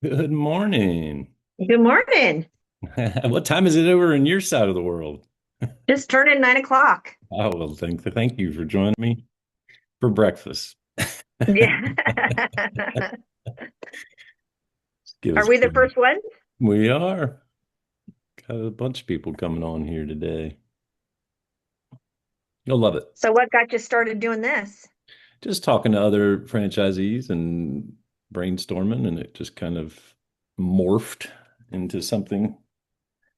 Good morning. Good morning. What time is it over in your side of the world? Just turning 9 o'clock. Oh, well, thank you for joining me for breakfast. Yeah. Get Are us we the going. first one? We are. Got a bunch of people coming on here today. You'll love it. So what got you started doing this? Just talking to other franchisees and brainstorming, and it just kind of morphed into something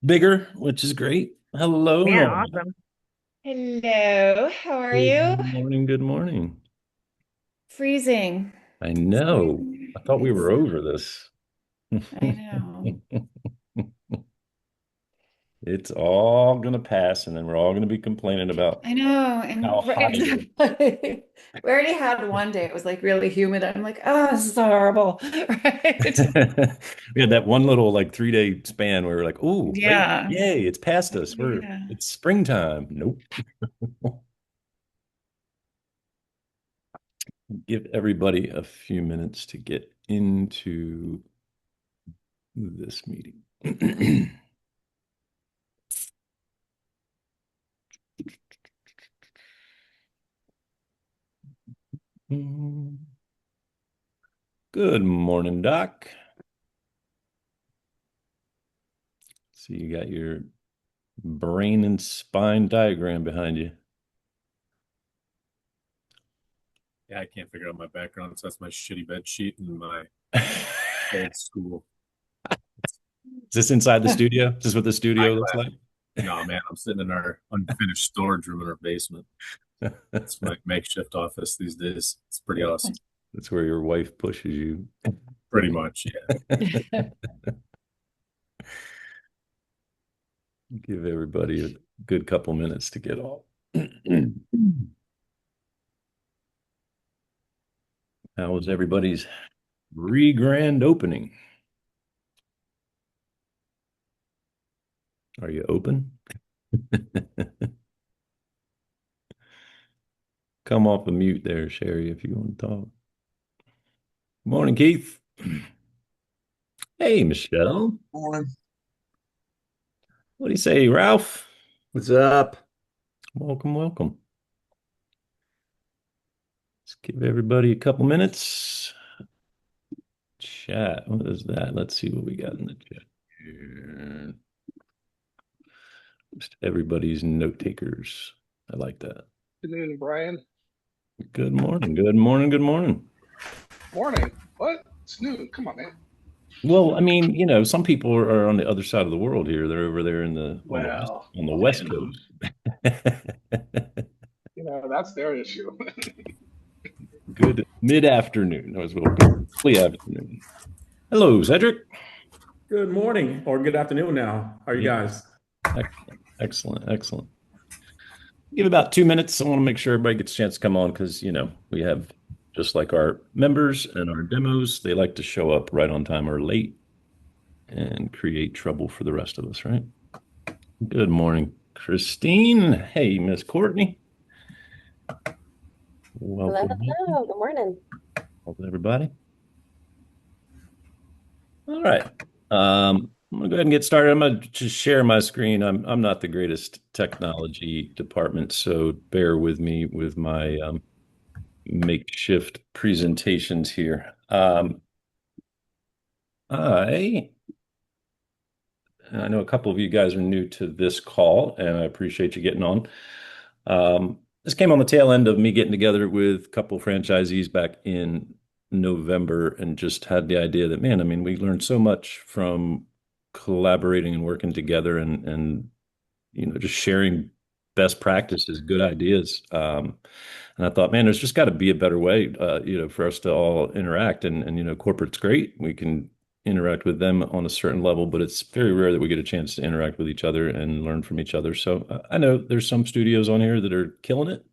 bigger, which is great. Hello, Yeah, Laura. awesome. Hello, how are Good you? morning. Good morning. Freezing. I It's know. freezing. I thought we It's were over this. I know. It's all gonna pass, and then we're all gonna be complaining about I know. how And hot it is. exactly. We already had one day. It was like really humid. I'm like, oh, this is horrible. Right? We had that one little like 3 day span where we're like, "Oh, wait, Yeah. yay, it's past us. Yeah. It's springtime." Nope. Give everybody a few minutes to get into this meeting. Good morning, Doc. So you got your brain and spine diagram behind you. Yeah, I can't figure out my background, so that's my shitty bed sheet and my Is old school. this inside the studio? Is this what the studio looks like? No, man, I'm sitting in our unfinished storage room in our basement. It's my makeshift office these days. It's pretty awesome. That's where your wife pushes you. Pretty much, yeah. Give everybody a good couple minutes to get off. How was everybody's re-grand opening? Are you open? Come off of mute there, Sherry, if you want to talk. Morning, Keith. Hey, Michelle. Morning. What do you say, Ralph? What's up? Welcome, welcome. Let's give everybody a couple minutes. Chat. What is that? Let's see what we got in the chat here. Just everybody's note takers. I like that. Good afternoon, Brian. Good morning. Good morning. Good morning. Morning. What? It's noon. Come on, man. Well, I mean, some people are on the other side of the world here. They're over there in the Well, on the you West know, Coast. that's their issue. Good mid-afternoon, as well. Good early afternoon. Hello, Cedric. Good morning or good afternoon now. How are you Yeah, guys? excellent, excellent, excellent. Give about 2 minutes. I want to make sure everybody gets a chance to come on because, we have just like our members and our demos, they like to show up right on time or late and create trouble for the rest of us, right? Good morning, Christine. Hey, Miss Courtney. Hello, Welcome, welcome. hello. Good morning. Welcome, everybody. All right. I'm gonna go ahead and get started. I'm gonna just share my screen. I'm not the greatest technology department, so bear with me with my makeshift presentations here. I I know a couple of you guys are new to this call, and I appreciate you getting on. This came on the tail end of me getting together with a couple franchisees back in November and just had the idea that, man, I mean, we learned so much from collaborating and working together and just sharing best practices, good ideas. And I thought, man, there's just got to be a better way, for us to all interact. And corporate's great. We can interact with them on a certain level, but it's very rare that we get a chance to interact with each other and learn from each other. So I know there's some studios on here that are killing it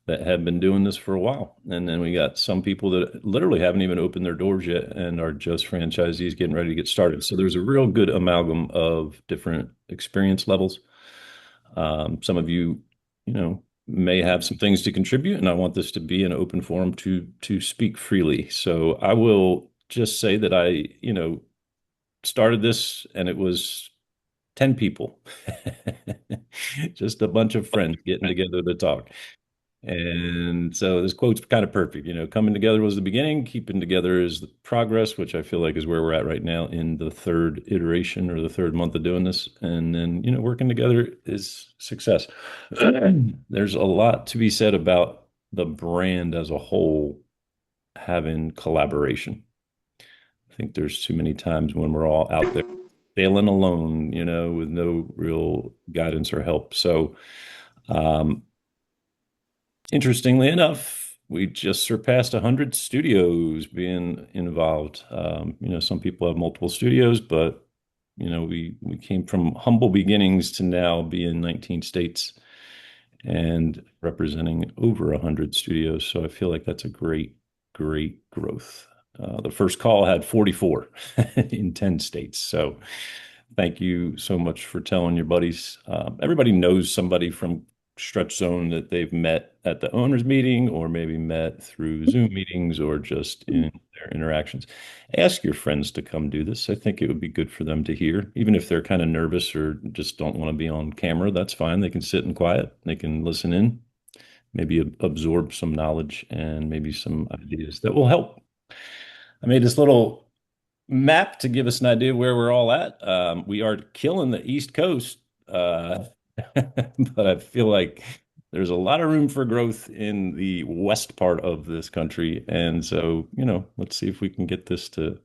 that have been doing this for a while. And then we got some people that literally haven't even opened their doors yet and are just franchisees getting ready to get started. So there's a real good amalgam of different experience levels. Some of you, may have some things to contribute, and I want this to be an open forum to speak freely. So I will just say that started this and it was 10 people, just a bunch of friends getting together to talk. And so this quote's kind of perfect. Coming together was the beginning, keeping together is the progress, which I feel like is where we're at right now in the third iteration or the third month of doing this. And then, working together is success. There's a lot to be said about the brand as a whole having collaboration. I think there's too many times when we're all out there failing alone, with no real guidance or help. So, um, interestingly enough, we just surpassed 100 studios being involved. Some people have multiple studios, but we came from humble beginnings to now be in 19 states and representing over 100 studios. So I feel like that's a great, great growth. The first call had 44 in 10 states. So thank you so much for telling your buddies. Everybody knows somebody from Stretch Zone that they've met at the owners meeting or maybe met through Zoom meetings or just in their interactions. Ask your friends to come do this. I think it would be good for them to hear, even if they're kind of nervous or just don't want to be on camera. That's fine. They can sit in quiet. They can listen in, maybe absorb some knowledge and maybe some ideas that will help. I made this little map to give us an idea where we're all at. We are killing the East Coast, but I feel like there's a lot of room for growth in the west part of this country. And so, let's see if we can get this to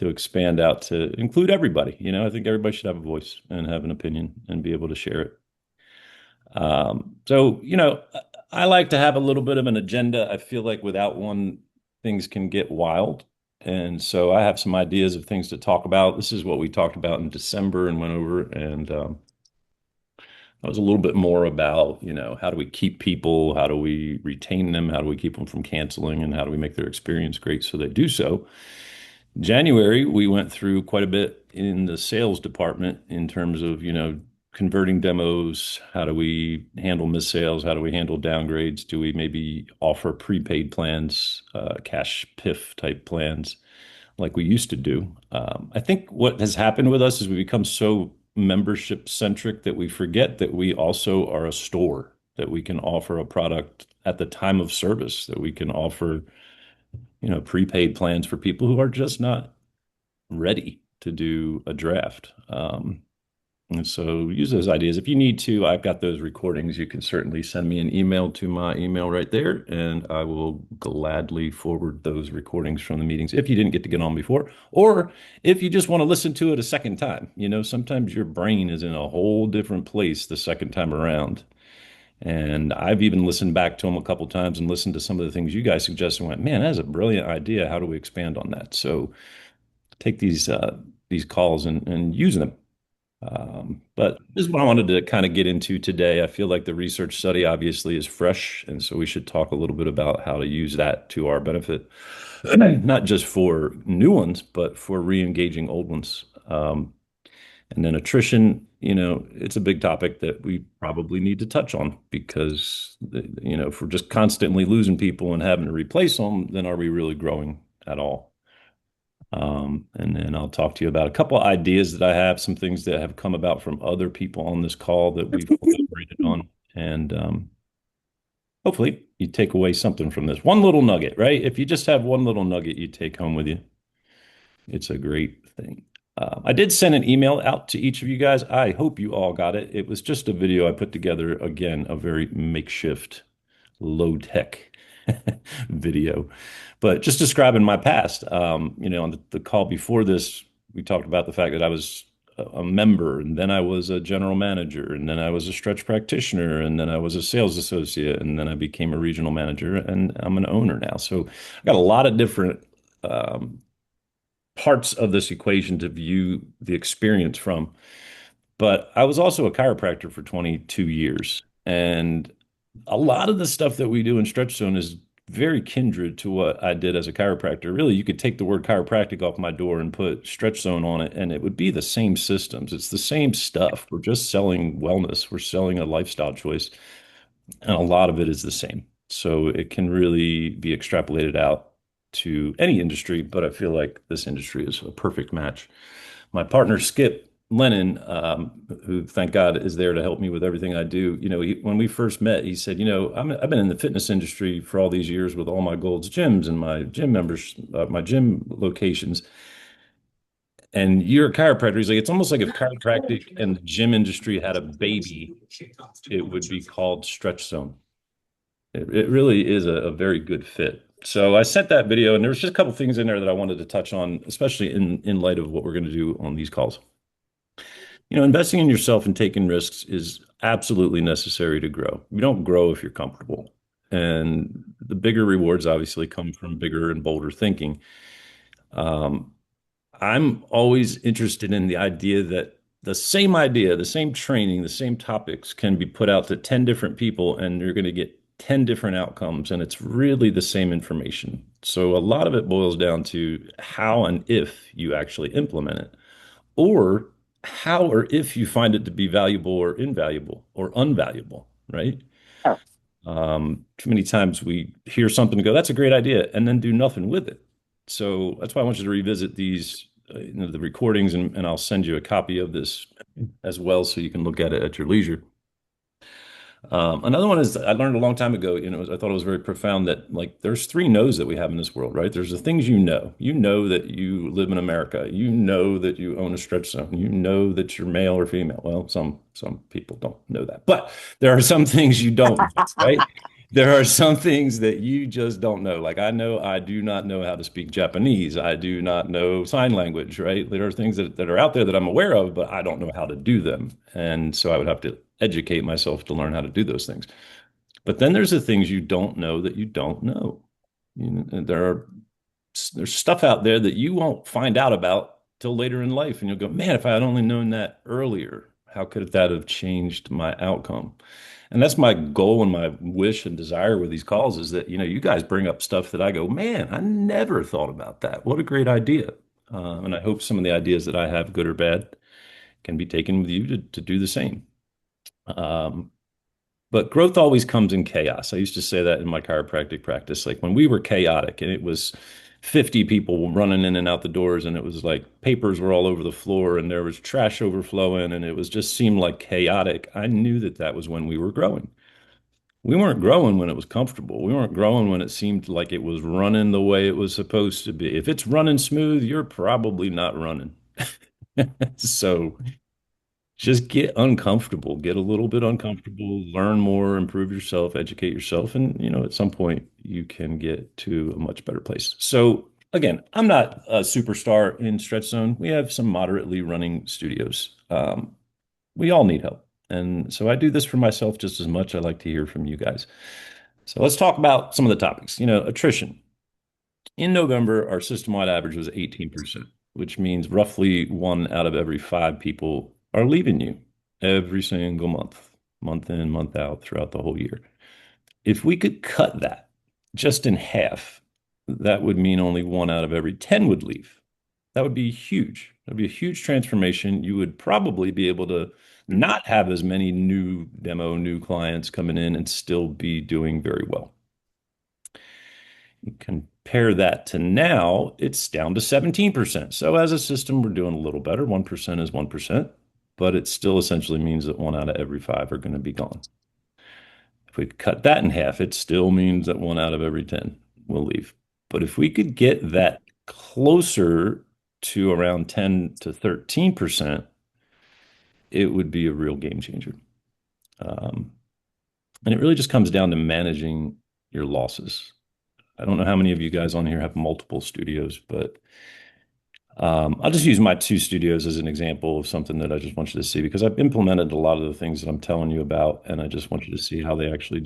expand out to include everybody. I think everybody should have a voice and have an opinion and be able to share it. So, I like to have a little bit of an agenda. I feel like without one, things can get wild. And so I have some ideas of things to talk about. This is what we talked about in December and went over. And that was a little bit more about, how do we keep people? How do we retain them? How do we keep them from canceling? And how do we make their experience great so they do so? January, we went through quite a bit in the sales department in terms of, converting demos. How do we handle missed sales? How do we handle downgrades? Do we maybe offer prepaid plans, cash PIF type plans like we used to do? I think what has happened with us is we become so membership centric that we forget that we also are a store, that we can offer a product at the time of service, that we can offer, prepaid plans for people who are just not ready to do a draft. And so use those ideas. If you need to, I've got those recordings. You can certainly send me an email to my email right there, and I will gladly forward those recordings from the meetings if you didn't get to get on before, or if you just want to listen to it a second time. Sometimes your brain is in a whole different place the second time around. And I've even listened back to them a couple times and listened to some of the things you guys suggested and went, man, that's a brilliant idea. How do we expand on that? So take these calls and use them. But this is what I wanted to kind of get into today. I feel like the research study obviously is fresh, and so we should talk a little bit about how to use that to our benefit, not just for new ones, but for re-engaging old ones. And then attrition, it's a big topic that we probably need to touch on because, if we're just constantly losing people and having to replace them, then are we really growing at all? And then I'll talk to you about a couple of ideas that I have, some things that have come about from other people on this call that we've collaborated on. And hopefully you take away something from this. One little nugget, right? If you just have one little nugget you take home with you, it's a great thing. I did send an email out to each of you guys. I hope you all got it. It was just a video I put together, again, a very makeshift, low-tech video, but just describing my past. On the call before this, we talked about the fact that I was a member, and then I was a general manager, and then I was a stretch practitioner, and then I was a sales associate, and then I became a regional manager, and I'm an owner now. So I got a lot of different parts of this equation to view the experience from. But I was also a chiropractor for 22 years. And a lot of the stuff that we do in Stretch Zone is very kindred to what I did as a chiropractor. Really, you could take the word chiropractic off my door and put Stretch Zone on it, and it would be the same systems. It's the same stuff. We're just selling wellness. We're selling a lifestyle choice. And a lot of it is the same. So it can really be extrapolated out to any industry, but I feel like this industry is a perfect match. My partner, Skip Lennon, who thank God is there to help me with everything I do. When we first met, he said, I've been in the fitness industry for all these years with all my Gold's gyms and my gym members, my gym locations. And you're a chiropractor. He's like, it's almost like if chiropractic and the gym industry had a baby, it would be called Stretch Zone. It really is a very good fit. So I sent that video, and there was just a couple things in there that I wanted to touch on, especially in light of what we're going to do on these calls. Investing in yourself and taking risks is absolutely necessary to grow. You don't grow if you're comfortable. And the bigger rewards obviously come from bigger and bolder thinking. Um, I'm always interested in the idea, the same training, the same topics can be put out to 10 different people and you're going to get 10 different outcomes, and it's really the same information. So a lot of it boils down to how and if you actually implement it, or how or if you find it to be valuable or invaluable or unvaluable, right? Too many times we hear something and go, that's a great idea, and then do nothing with it. So that's why I want you to revisit these, the recordings, and I'll send you a copy of this as well so you can look at it at your leisure. Another one is I learned a long time ago, I thought it was very profound that like there's three no's that we have in this world, right? There's the things you know that you live in America, you know that you own a stretch zone, you know that you're male or female. Well, some people don't know that, but there are some things you don't, right? There are some things that you just don't know. Like I do not know how to speak Japanese. I do not know sign language, right? There are things that are out there that I'm aware of, but I don't know how to do them. And so I would have to educate myself to learn how to do those things. But then there's the things you don't know that you don't know. There's stuff out there that you won't find out about till later in life. And you'll go, man, if I had only known that earlier, how could that have changed my outcome? And that's my goal and my wish and desire with these calls is that, you guys bring up stuff that I go, man, I never thought about that. What a great idea. And I hope some of the ideas that I have, good or bad, can be taken with you to do the same. But growth always comes in chaos. I used to say that in my chiropractic practice. Like when we were chaotic and it was 50 people running in and out the doors, and it was like papers were all over the floor and there was trash overflowing, and it was just seemed like chaotic. I knew that was when we were growing. We weren't growing when it was comfortable. We weren't growing when it seemed like it was running the way it was supposed to be. If it's running smooth, you're probably not running. So just get uncomfortable, get a little bit uncomfortable, learn more, improve yourself, educate yourself. And, at some point you can get to a much better place. So again, I'm not a superstar in Stretch Zone. We have some moderately running studios. We all need help. And so I do this for myself just as much. I like to hear from you guys. So let's talk about some of the topics. Attrition. In November, our system-wide average was 18%, which means roughly 1 out of every 5 people are leaving you every single month in, month out, throughout the whole year. If we could cut that just in half, that would mean only 1 out of every 10 would leave. That would be huge. That'd be a huge transformation. You would probably be able to not have as many new clients coming in and still be doing very well. You compare that to now, it's down to 17%. So as a system, we're doing a little better. 1% is 1%, but it still essentially means that 1 out of every 5 are going to be gone. If we cut that in half, it still means that 1 out of every 10 will leave. But if we could get that closer to around 10 to 13%, it would be a real game changer. And it really just comes down to managing your losses. I don't know how many of you guys on here have multiple studios, but I'll just use my 2 studios as an example of something that I just want you to see, because I've implemented a lot of the things that I'm telling you about, and I just want you to see how they actually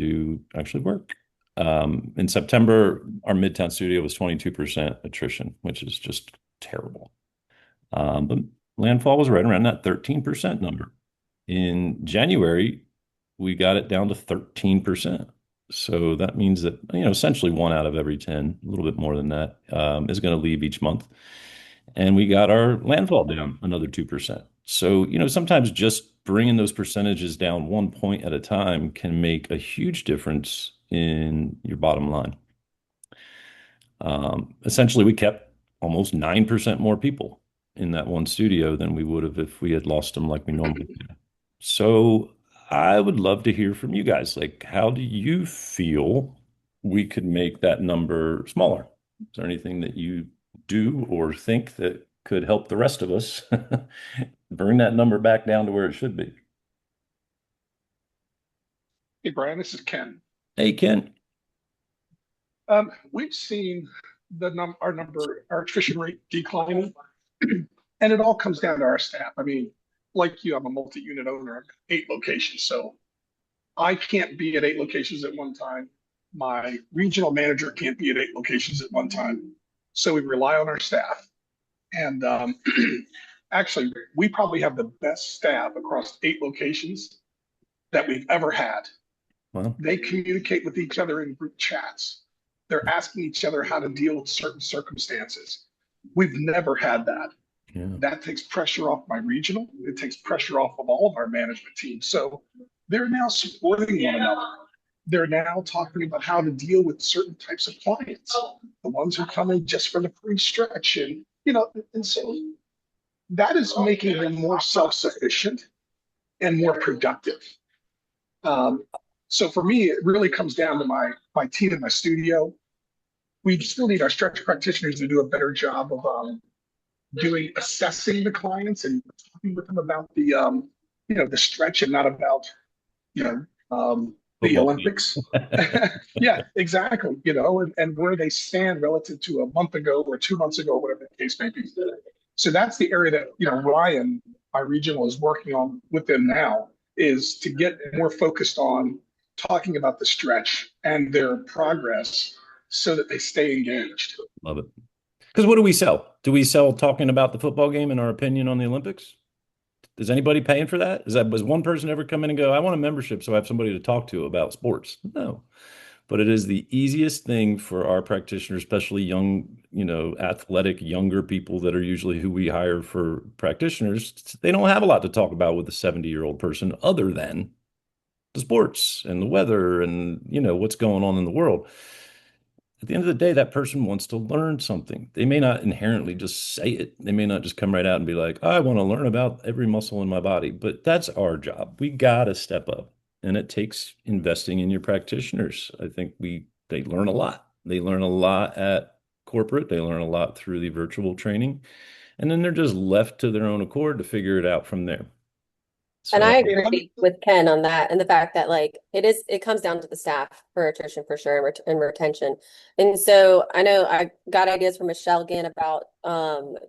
work. In September, our Midtown studio was 22% attrition, which is just terrible. But landfall was right around that 13% number. In January, we got it down to 13%. So that means that, essentially 1 out of every 10, a little bit more than that, is going to leave each month. And we got our landfall down another 2%. So, sometimes just bringing those percentages down 1 point at a time can make a huge difference in your bottom line. Essentially, we kept almost 9% more people in that one studio than we would have if we had lost them like we normally do. So I would love to hear from you guys. Like, how do you feel we could make that number smaller? Is there anything that you do or think that could help the rest of us bring that number back down to where it should be? Hey, Brian, this is Ken. Hey, Ken. We've seen our attrition rate declining, and it all comes down to our staff. I mean, like you, I'm a multi-unit owner of 8 locations, so I can't be at 8 locations at one time. My regional manager can't be at 8 locations at one time. So we rely on our staff. And actually, we probably have the best staff across 8 locations that we've ever had. Well, They communicate with each other in group chats. They're asking each other how to deal with certain circumstances. We've never had that. yeah, That takes pressure off my regional. It takes pressure off of all of our management teams. So they're now supporting one another. They're now talking about how to deal with certain types of clients, the ones who come in just for the free stretch. And so that is making them more self-sufficient and more productive. Um, so for me, it really comes down to my team in my studio. We still need our stretch practitioners to do a better job of doing assessing the clients and talking with them about the stretch and not about you know the football. Olympics. Yeah, exactly. And where they stand relative to a month ago or 2 months ago, whatever the case may be. So that's the area that Ryan, my regional, is working on with them now, is to get more focused on talking about the stretch and their progress so that they stay engaged. Love it. Because what do we sell? Do we sell talking about the football game and our opinion on the Olympics? Is anybody paying for that? Was one person ever come in and go, I want a membership so I have somebody to talk to about sports? No. But it is the easiest thing for our practitioners, especially young, athletic, younger people that are usually who we hire for practitioners. They don't have a lot to talk about with a 70-year-old person other than the sports and the weather and, what's going on in the world. At the end of the day, that person wants to learn something. They may not inherently just say it. They may not just come right out and be like, I want to learn about every muscle in my body. But that's our job. We got to step up. And it takes investing in your practitioners. I think they learn a lot. They learn a lot at corporate. They learn a lot through the virtual training. And then they're just left to their own accord to figure it out from there. And So I agree with Ken on that and the fact that like it comes down to the staff for attrition for sure and retention. And so I know I got ideas from Michelle again about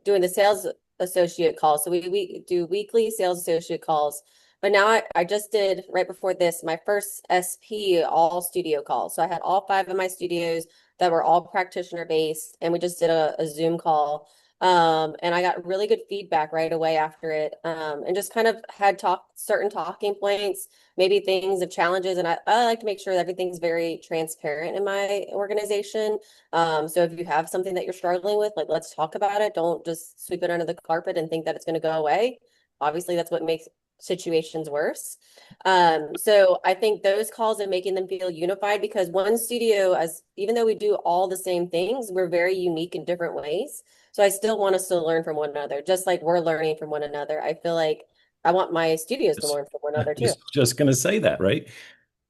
doing the sales associate calls. So we do weekly sales associate calls. But now I just did right before this my first SP all studio call. So I had all 5 of my studios that were all practitioner based, and we just did a Zoom call. And I got really good feedback right away after it. And just kind of had certain talking points, maybe things of challenges. And I like to make sure that everything's very transparent in my organization. So if you have something that you're struggling with, like let's talk about it. Don't just sweep it under the carpet and think that it's going to go away. Obviously, that's what makes situations worse. So I think those calls and making them feel unified, because one studio, as even though we do all the same things, we're very unique in different ways. So I still want us to learn from one another, just like we're learning from one another. I feel like I want my studios to learn from one another too. just going to say that, right?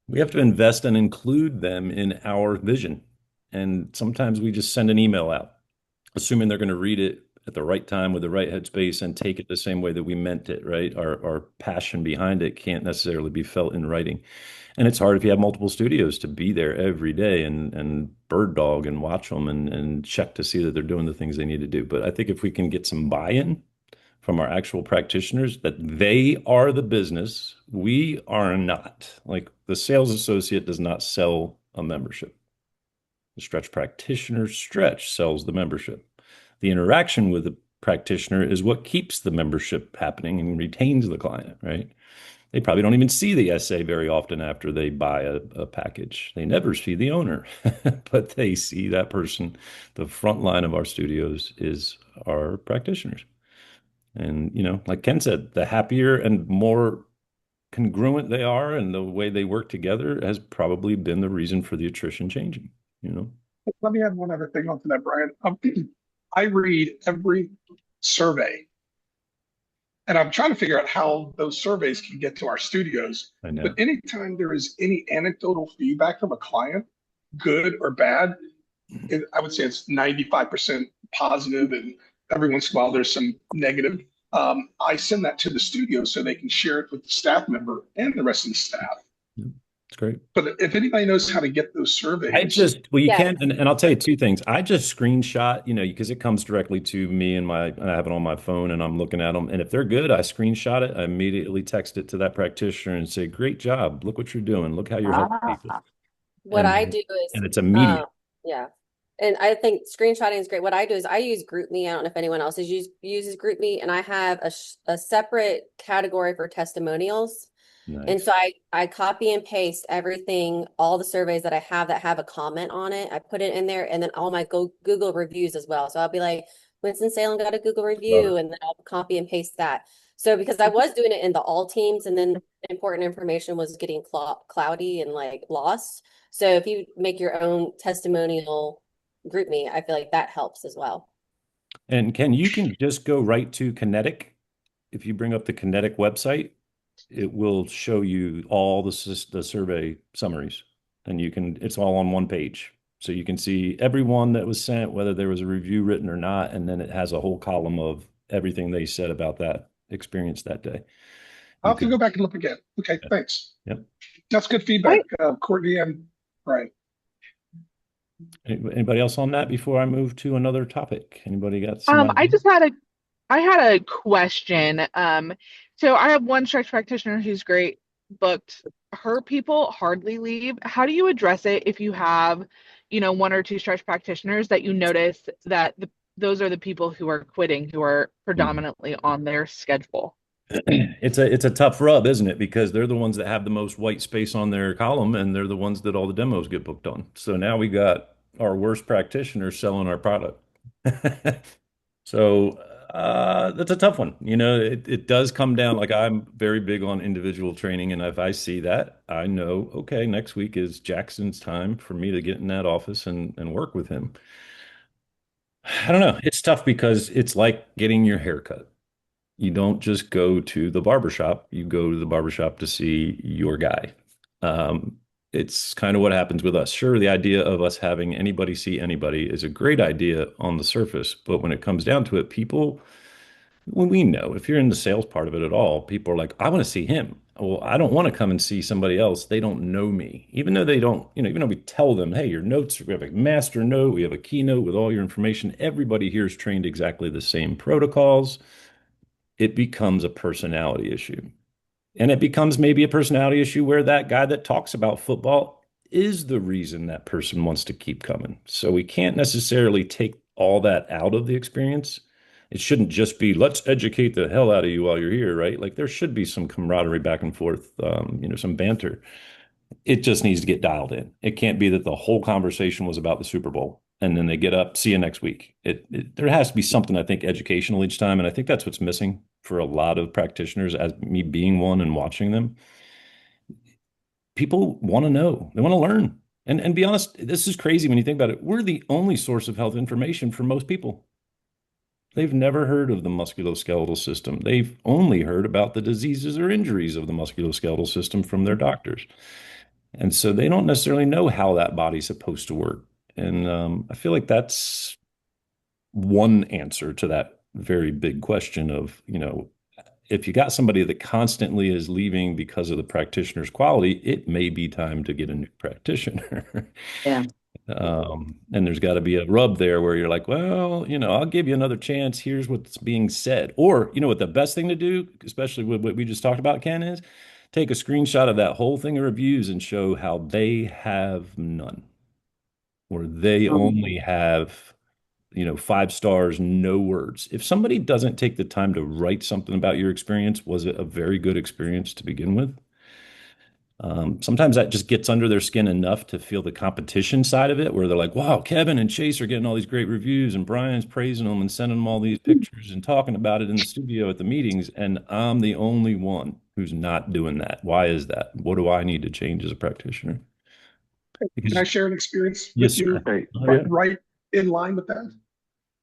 We have to invest and include them in our vision. And sometimes we just send an email out, assuming they're going to read it at the right time with the right headspace and take it the same way that we meant it, right? Our passion behind it can't necessarily be felt in writing. And it's hard if you have multiple studios to be there every day and bird dog and watch them and check to see that they're doing the things they need to do. But I think if we can get some buy-in from our actual practitioners that they are the business, we are not. Like the sales associate does not sell a membership. The stretch practitioner sells the membership. The interaction with the practitioner is what keeps the membership happening and retains the client, right? They probably don't even see the SA very often after they buy a package. They never see the owner, but they see that person. The front line of our studios is our practitioners. And, like Ken said, the happier and more congruent they are and the way they work together has probably been the reason for the attrition changing. Let me add one other thing onto that, Brian. I read every survey, and I'm trying to figure out how those surveys can get to our studios. I But know. anytime there is any anecdotal feedback from a client, good or bad, I would say it's 95% positive, and every once in a while there's some negative. I send that to the studio so they can share it with the staff member and the rest of the staff. Yeah, it's great. But if anybody knows how to get those I surveys, just, well, you Yes. can, and I'll tell you two things. I just screenshot, because it comes directly to me and I have it on my phone and I'm looking at them. And if they're good, I screenshot it. I immediately text it to that practitioner and say, great job. Look what you're doing. Look how you're helping people. What I And, do is, and it's immediate. yeah. And I think screenshotting is great. What I do is I use GroupMe. I don't know if anyone else uses GroupMe, and I have a separate category for testimonials. And Nice. so I copy and paste everything, all the surveys that I have that have a comment on it. I put it in there, and then all my Google reviews as well. So I'll be like, Winston-Salem got a Google Love it. review, and then I'll copy and paste that. So because I was doing it in the all teams, and then important information was getting cloudy and like lost. So if you make your own testimonial GroupMe, I feel like that helps as well. And Ken, you can just go right to Kinetic. If you bring up the Kinetic website, it will show you all the survey summaries, and it's all on one page. So you can see everyone that was sent, whether there was a review written or not, and then it has a whole column of everything they said about that experience that day. I'll You have to could, go back and look again. Okay, thanks. yep. That's good feedback, Courtney and Brian. Anybody else on that before I move to another topic? Anybody got some I ideas? just had a I had a question. So I have one stretch practitioner who's great, booked. Her people hardly leave. How do you address it if you have, one or two stretch practitioners that you notice that those are the people who are quitting, who are Mhm. predominantly on their schedule? It's a tough rub, isn't it? Because they're the ones that have the most white space on their column, and they're the ones that all the demos get booked on. So now we got our worst practitioners selling our product. So that's a tough one. It does come down, like I'm very big on individual training, and if I see that, I know, okay, next week is Jackson's time for me to get in that office and work with him. I don't know. It's tough because it's like getting your hair cut. You don't just go to the barbershop, you go to the barbershop to see your guy. Um, it's kind of what happens with us. Sure, the idea of us having anybody see anybody is a great idea on the surface, but when it comes down to it, when we know, if you're in the sales part of it at all, people are like, I want to see him. Well, I don't want to come and see somebody else. They don't know me. Even though they don't, even though we tell them, hey, your notes, we have a master note, we have a keynote with all your information. Everybody here is trained exactly the same protocols. It becomes a personality issue. And it becomes maybe a personality issue where that guy that talks about football is the reason that person wants to keep coming. So we can't necessarily take all that out of the experience. It shouldn't just be, let's educate the hell out of you while you're here, right? Like there should be some camaraderie back and forth, some banter. It just needs to get dialed in. It can't be that the whole conversation was about the Super Bowl and then they get up, see you next week. There has to be something, I think, educational each time. And I think that's what's missing for a lot of practitioners, as me being one and watching them. People want to know, they want to learn. And be honest, this is crazy when you think about it. We're the only source of health information for most people. They've never heard of the musculoskeletal system. They've only heard about the diseases or injuries of the musculoskeletal system from their doctors. And so they don't necessarily know how that body's supposed to work. And I feel like that's one answer to that very big question of, if you got somebody that constantly is leaving because of the practitioner's quality, it may be time to get a new practitioner. Yeah. And there's got to be a rub there where you're like, well, I'll give you another chance. Here's what's being said. Or, what the best thing to do, especially with what we just talked about, Ken, is take a screenshot of that whole thing of reviews and show how they have none, or they only have, 5 stars, no words. If somebody doesn't take the time to write something about your experience, was it a very good experience to begin with? Sometimes that just gets under their skin enough to feel the competition side of it, where they're like, wow, Kevin and Chase are getting all these great reviews, and Brian's praising them and sending them all these pictures and talking about it in the studio at the meetings. And I'm the only one who's not doing that. Why is that? What do I need to change as a practitioner? Can I share an experience Yes, with sir. you Hey, Oh, yeah. right in line with that?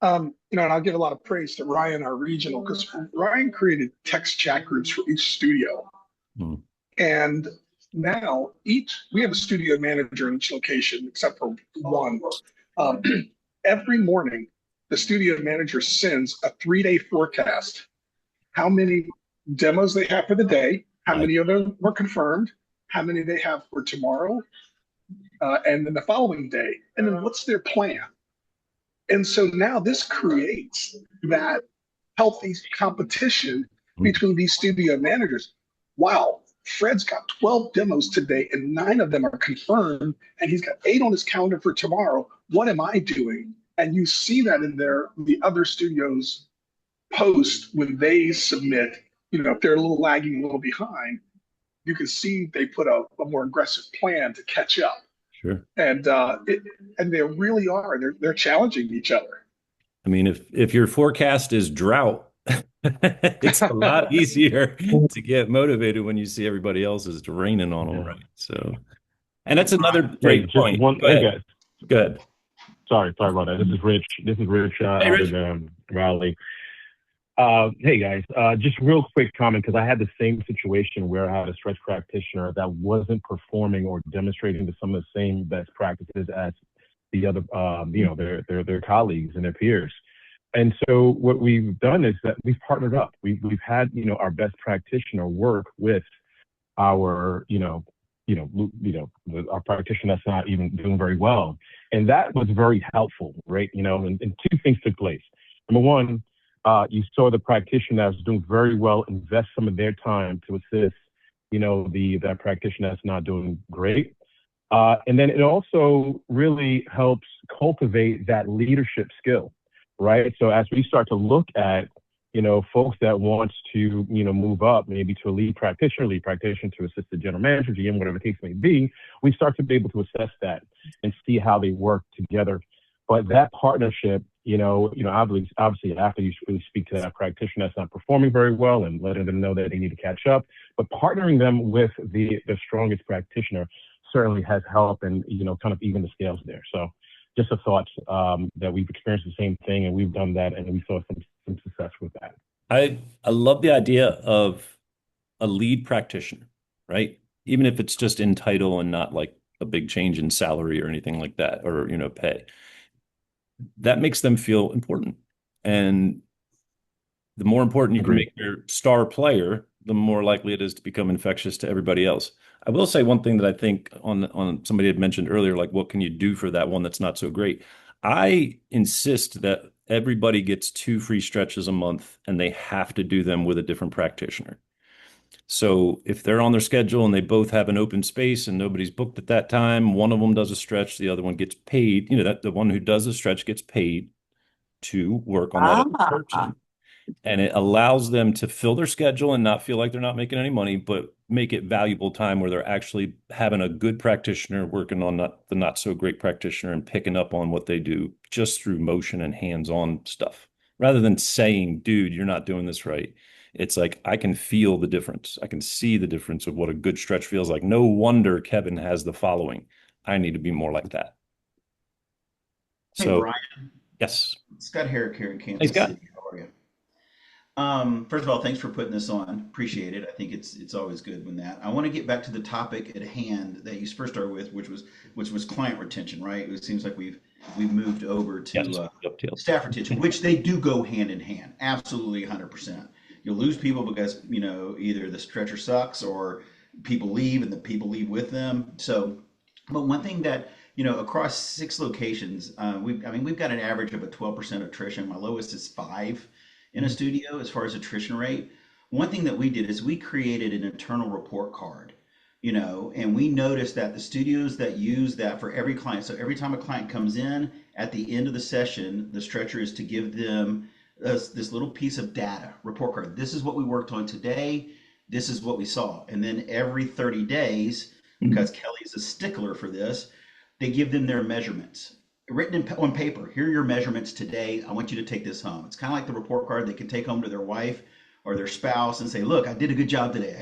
And I'll give a lot of praise to Ryan, our regional, because Ryan created text chat groups for each studio. Hmm. And now we have a studio manager in each location, except for one. Um, every morning, the studio manager sends a 3-day forecast, how many demos they have for the day, how Nice. many of them were confirmed, how many they have for tomorrow, and then the following day, and then what's their plan. And so now this creates that healthy competition between these studio managers. Wow, Fred's got 12 demos today and 9 of them are confirmed, and he's got 8 on his calendar for tomorrow. What am I doing? And you see that in the other studios post when they submit, if they're a little lagging, a little behind, you can see they put a more aggressive plan to catch up. Sure. And they really are. They're challenging each other. I mean, if your forecast is drought, it's a lot easier to get motivated when you see everybody else is raining on them, right? So, and that's another hey, great just point. one. Go Hey ahead. guys, Go ahead. sorry about that. This is Rich. Hey, Out Rich. in Raleigh. Hey guys, just real quick comment because I had the same situation where I had a stretch practitioner that wasn't performing or demonstrating some of the same best practices as the other, their colleagues and their peers. And so what we've done is that we've partnered up. We've had our best practitioner work with our our practitioner that's not even doing very well, and that was very helpful, right? And two things took place. Number one, you saw the practitioner that was doing very well invest some of their time to assist, that practitioner that's not doing great. And then it also really helps cultivate that leadership skill, right? So as we start to look at, folks that wants to, move up maybe to a lead practitioner to assistant general manager, GM, whatever the case may be, we start to be able to assess that and see how they work together. But that partnership, obviously after you really speak to that practitioner that's not performing very well and letting them know that they need to catch up, but partnering them with the strongest practitioner certainly has helped and, kind of even the scales there. So just a thought that we've experienced the same thing and we've done that and we saw some success with that. I love the idea of a lead practitioner, right? Even if it's just in title and not like a big change in salary or anything like that, or pay. That makes them feel important. And the more important you can Agreed. make your star player, the more likely it is to become infectious to everybody else. I will say one thing that I think on somebody had mentioned earlier, like what can you do for that one that's not so great? I insist that everybody gets 2 free stretches a month and they have to do them with a different practitioner. So if they're on their schedule and they both have an open space and nobody's booked at that time, one of them does a stretch, the other one gets paid. That the one who does the stretch gets paid to work on that other person. And it allows them to fill their schedule and not feel like they're not making any money, but make it valuable time where they're actually having a good practitioner working on the not so great practitioner and picking up on what they do just through motion and hands-on stuff. Rather than saying, dude, you're not doing this right. It's like I can feel the difference. I can see the difference of what a good stretch feels like. No wonder Kevin has the following. I need to be more like that. Hey, So, Brian. yes. Scott Herrick here in Hey, Kansas Scott. City. How are you? First of all, thanks for putting this on. Appreciate it. I think it's always good when that. I want to get back to the topic at hand that you first started with, which was client retention, right? It seems like we've moved over Yes. to Dovetail. staff retention, which they do go hand in hand. Absolutely, 100%. You'll lose people because either the stretcher sucks or people leave and the people leave with them. So, but one thing that across 6 locations, we've got an average of a 12% attrition. My lowest is 5 in a studio as far as attrition rate. One thing that we did is we created an internal report card, and we noticed that the studios that use that for every client, so every time a client comes in at the end of the session, the stretcher is to give them this little piece of data, report card. This is what we worked on today. This is what we saw. And then every 30 days, because Kelly's a stickler for this, they give them their measurements written on paper. Here are your measurements today. I want you to take this home. It's kind of like the report card they can take home to their wife or their spouse and say, look, I did a good job today.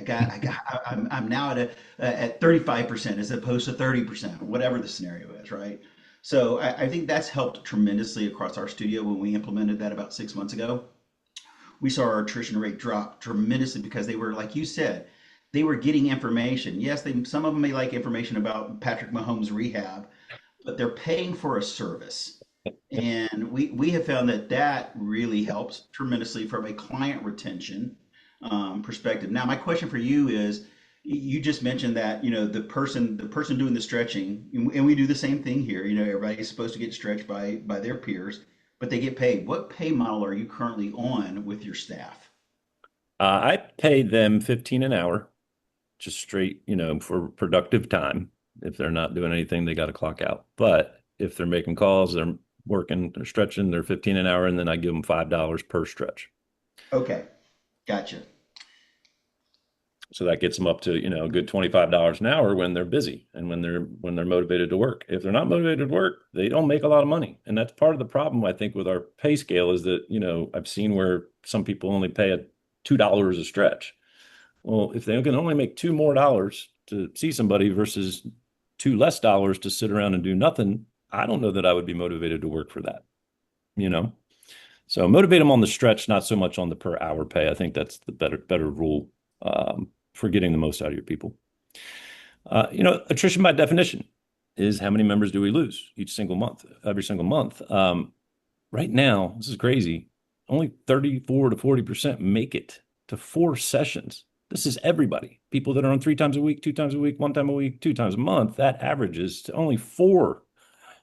I'm now at 35% as opposed to 30%, whatever the scenario is, right? So I think that's helped tremendously across our studio when we implemented that about 6 months ago. We saw our attrition rate drop tremendously because they were, like you said, they were getting information. Yes, some of them may like information about Patrick Mahomes' rehab, but they're paying for a service. And we have found that that really helps tremendously from a client retention perspective. Now, my question for you is, you just mentioned that, the person doing the stretching, and we do the same thing here. Everybody's supposed to get stretched by their peers, but they get paid. What pay model are you currently on with your staff? I pay them 15 an hour, just straight, for productive time. If they're not doing anything, they got to clock out. But if they're making calls, they're working, they're stretching, they're 15 an hour, and then I give them $5 per stretch. Okay, gotcha. So that gets them up to, a good $25 an hour when they're busy and when they're motivated to work. If they're not motivated to work, they don't make a lot of money. And that's part of the problem, I think, with our pay scale is that, I've seen where some people only pay at $2 a stretch. Well, if they can only make $2 more to see somebody versus $2 less to sit around and do nothing, I don't know that I would be motivated to work for that, you know? So motivate them on the stretch, not so much on the per hour pay. I think that's the better rule for getting the most out of your people. Attrition by definition is how many members do we lose each single month, every single month. Right now, this is crazy. Only 34 to 40% make it to 4 sessions. This is everybody. People that are on 3 times a week, 2 times a week, 1 time a week, 2 times a month. That averages to only 4.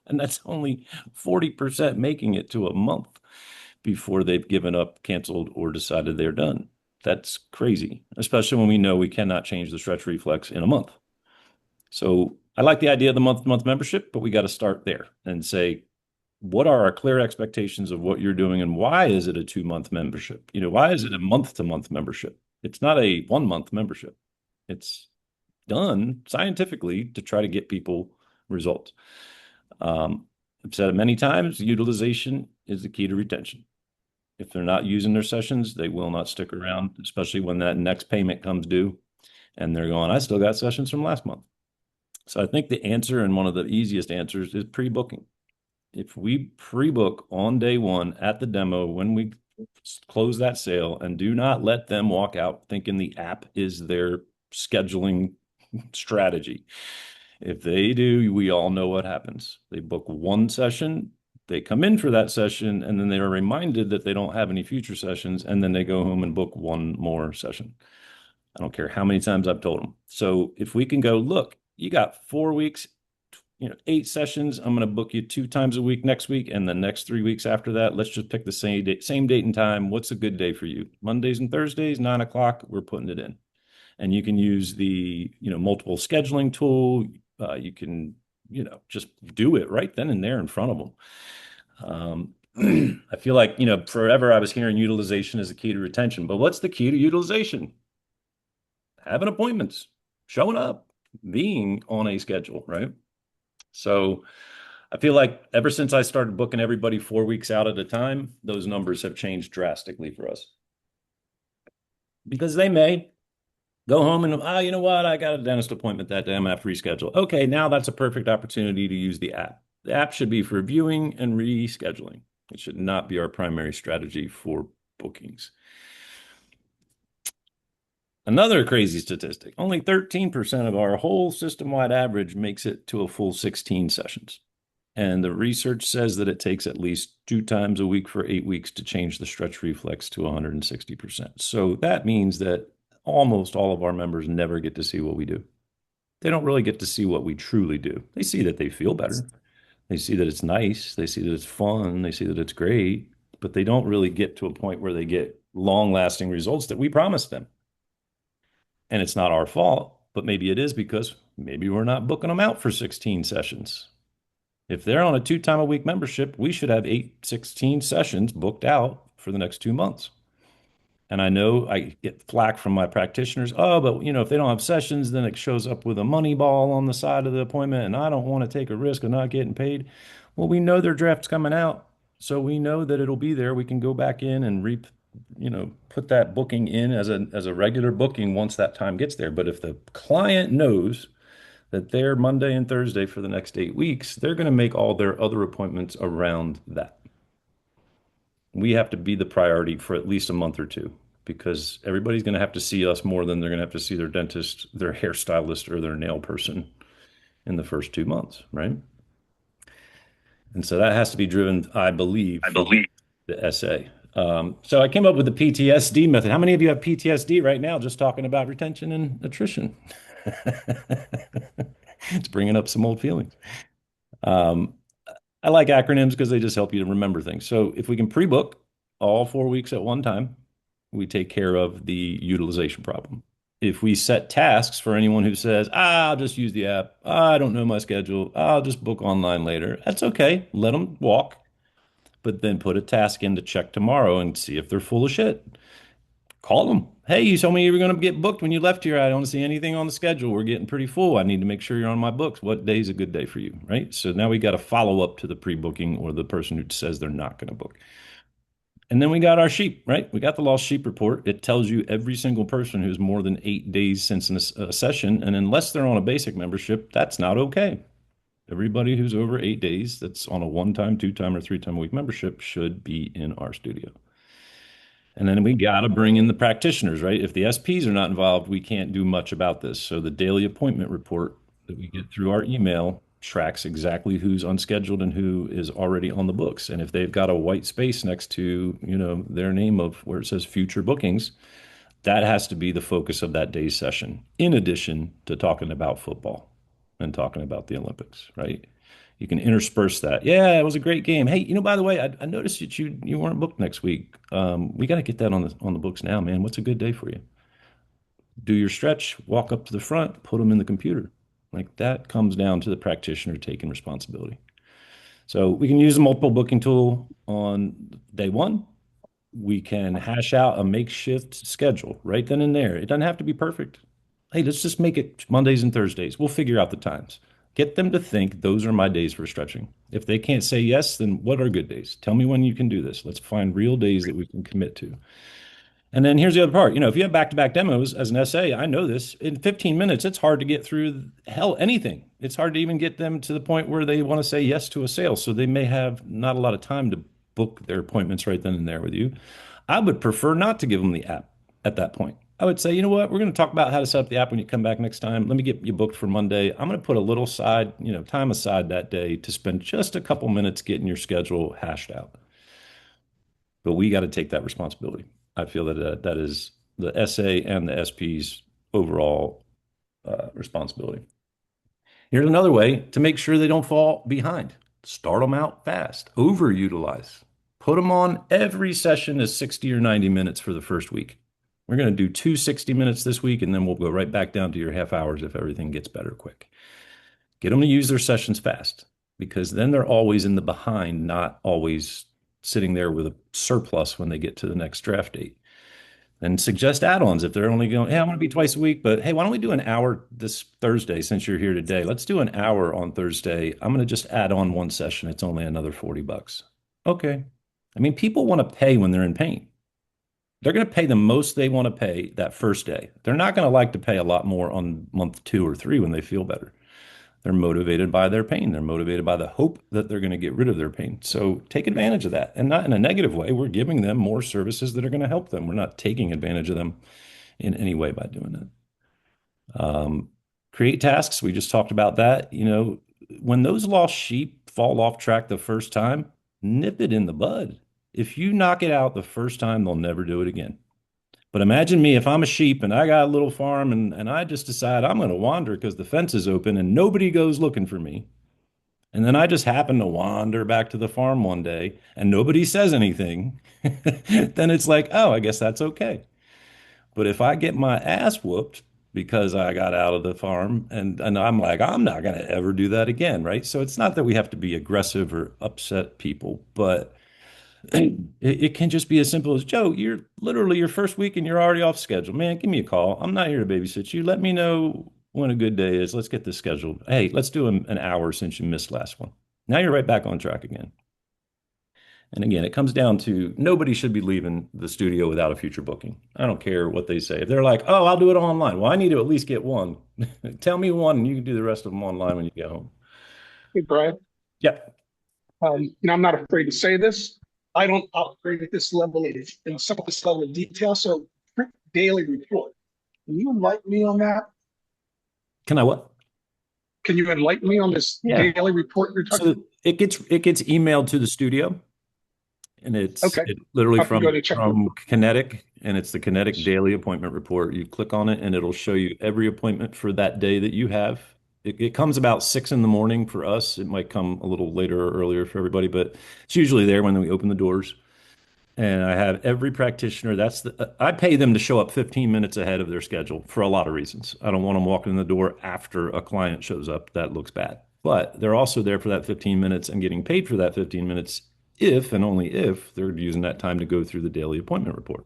And that's only 40% making it to a month before they've given up, canceled, or decided they're done. That's crazy, especially when we know we cannot change the stretch reflex in a month. So I like the idea of the month-to-month membership, but we got to start there and say, what are our clear expectations of what you're doing and why is it a 2-month membership? Why is it a month-to-month membership? It's not a 1-month membership. It's done scientifically to try to get people results. I've said it many times, utilization is the key to retention. If they're not using their sessions, they will not stick around, especially when that next payment comes due and they're going, I still got sessions from last month. So I think the answer, and one of the easiest answers, is pre-booking. If we pre-book on day one at the demo, when we close that sale, and do not let them walk out thinking the app is their scheduling strategy. If they do, we all know what happens. They book one session, they come in for that session, and then they are reminded that they don't have any future sessions, and then they go home and book one more session. I don't care how many times I've told them. So if we can go, look, you got 4 weeks, 8 sessions. I'm going to book you 2 times a week next week, and the next 3 weeks after that, let's just pick the same date and time. What's a good day for you? Mondays and Thursdays, 9 o'clock. We're putting it in, and you can use the multiple scheduling tool. You can just do it right then and there in front of them. I feel like forever I was hearing utilization is the key to retention, but what's the key to utilization? Having appointments, showing up, being on a schedule, right? So I feel like ever since I started booking everybody 4 weeks out at a time, those numbers have changed drastically for us. Because they may go home and, you know what? I got a dentist appointment that day. I'm going to have to reschedule. Okay, now that's a perfect opportunity to use the app. The app should be for viewing and rescheduling. It should not be our primary strategy for bookings. Another crazy statistic, only 13% of our whole system-wide average makes it to a full 16 sessions. And the research says that it takes at least 2 times a week for 8 weeks to change the stretch reflex to 160%. So that means that almost all of our members never get to see what we do. They don't really get to see what we truly do. They see that they feel better. They see that it's nice. They see that it's fun. They see that it's great. But they don't really get to a point where they get long-lasting results that we promised them. And it's not our fault, but maybe it is because maybe we're not booking them out for 16 sessions. If they're on a 2-time-a-week membership, we should have 16 sessions booked out for the next 2 months. And I know I get flack from my practitioners. Oh, but if they don't have sessions, then it shows up with a money ball on the side of the appointment, and I don't want to take a risk of not getting paid. Well, we know their draft's coming out, so we know that it'll be there. We can go back in and reap put that booking in as a regular booking once that time gets there. But if the client knows that they're Monday and Thursday for the next 8 weeks, they're going to make all their other appointments around that. We have to be the priority for at least a month or two because everybody's going to have to see us more than they're going to have to see their dentist, their hairstylist, or their nail person in the first 2 months, right? And so that has to be driven, I believe, from the SA. So I came up with the PTSD method. How many of you have PTSD right now just talking about retention and attrition? It's bringing up some old feelings. Um, I like acronyms because they just help you to remember things. So if we can pre-book all 4 weeks at one time, we take care of the utilization problem. If we set tasks for anyone who says, I'll just use the app, I don't know my schedule, I'll just book online later, that's okay. Let them walk, but then put a task in to check tomorrow and see if they're full of shit. Call them. Hey, you told me you were going to get booked when you left here. I don't see anything on the schedule. We're getting pretty full. I need to make sure you're on my books. What day is a good day for you? Right. So now we got to follow up to the pre-booking or the person who says they're not going to book. And then we got our sheep, right? We got the lost sheep report. It tells you every single person who's more than 8 days since a session. And unless they're on a basic membership, that's not okay. Everybody who's over 8 days that's on a 1-time, 2-time, or 3-time a week membership should be in our studio. And then we got to bring in the practitioners, right? If the SPs are not involved, we can't do much about this. So the daily appointment report that we get through our email tracks exactly who's unscheduled and who is already on the books. And if they've got a white space next to, their name of where it says future bookings, that has to be the focus of that day's session, in addition to talking about football and talking about the Olympics, right? You can intersperse that. Yeah, it was a great game. Hey, by the way, I noticed that you weren't booked next week. We got to get that on the books now, man. What's a good day for you? Do your stretch, walk up to the front, put them in the computer. Like that comes down to the practitioner taking responsibility. So we can use a multiple booking tool on day one. We can hash out a makeshift schedule right then and there. It doesn't have to be perfect. Hey, let's just make it Mondays and Thursdays. We'll figure out the times. Get them to think those are my days for stretching. If they can't say yes, then what are good days? Tell me when you can do this. Let's find real days that we can commit to. And then here's the other part. If you have back-to-back demos as an SA, I know this. In 15 minutes, it's hard to get through anything. It's hard to even get them to the point where they want to say yes to a sale. So they may have not a lot of time to book their appointments right then and there with you. I would prefer not to give them the app at that point. I would say, you know what, we're going to talk about how to set up the app when you come back next time. Let me get you booked for Monday. I'm going to put a little time aside that day to spend just a couple minutes getting your schedule hashed out. But we got to take that responsibility. I feel that that is the SA and the SP's overall responsibility. Here's another way to make sure they don't fall behind. Start them out fast, overutilize. Put them on every session as 60 or 90 minutes for the first week. We're going to do 2 60 minutes this week, and then we'll go right back down to your half hours if everything gets better quick. Get them to use their sessions fast because then they're always in the behind, not always sitting there with a surplus when they get to the next draft date. And suggest add-ons if they're only going, hey, I want to be twice a week, but hey, why don't we do an hour this Thursday since you're here today? Let's do an hour on Thursday. I'm going to just add on one session. It's only another $40. Okay. I mean, people want to pay when they're in pain. They're going to pay the most they want to pay that first day. They're not going to like to pay a lot more on month 2 or 3 when they feel better. They're motivated by their pain. They're motivated by the hope that they're going to get rid of their pain. So take advantage of that. And not in a negative way. We're giving them more services that are going to help them. We're not taking advantage of them in any way by doing that. Create tasks. We just talked about that. When those lost sheep fall off track the first time, nip it in the bud. If you knock it out the first time, they'll never do it again. But imagine me if I'm a sheep and I got a little farm and I just decide I'm going to wander because the fence is open and nobody goes looking for me. And then I just happen to wander back to the farm one day and nobody says anything. Then it's like, oh, I guess that's okay. But if I get my ass whooped because I got out of the farm and I'm like, I'm not going to ever do that again, right? So it's not that we have to be aggressive or upset people, but it can just be as simple as, Joe, you're literally your first week and you're already off schedule. Man, give me a call. I'm not here to babysit you. Let me know when a good day is. Let's get this scheduled. Hey, let's do an hour since you missed last one. Now you're right back on track again. And again, it comes down to nobody should be leaving the studio without a future booking. I don't care what they say. If they're like, oh, I'll do it online. Well, I need to at least get one. Tell me one, and you can do the rest of them online when you get home. Hey, Brian, Yep. I'm not afraid to say this. I don't operate at this level of, in some of this level of detail. So print daily report. Can you enlighten me on that? Can I what? Can you enlighten me on this Yeah. daily report you're talking So about? it gets emailed to the studio, and Okay. it literally I can from go to check. Kinetic, and it's the Kinetic Daily Appointment Report. You click on it, and it'll show you every appointment for that day that you have. It comes about 6 in the morning for us. It might come a little later or earlier for everybody, but it's usually there when we open the doors. And I have every practitioner. I pay them to show up 15 minutes ahead of their schedule for a lot of reasons. I don't want them walking in the door after a client shows up. That looks bad. But they're also there for that 15 minutes and getting paid for that 15 minutes if and only if they're using that time to go through the daily appointment report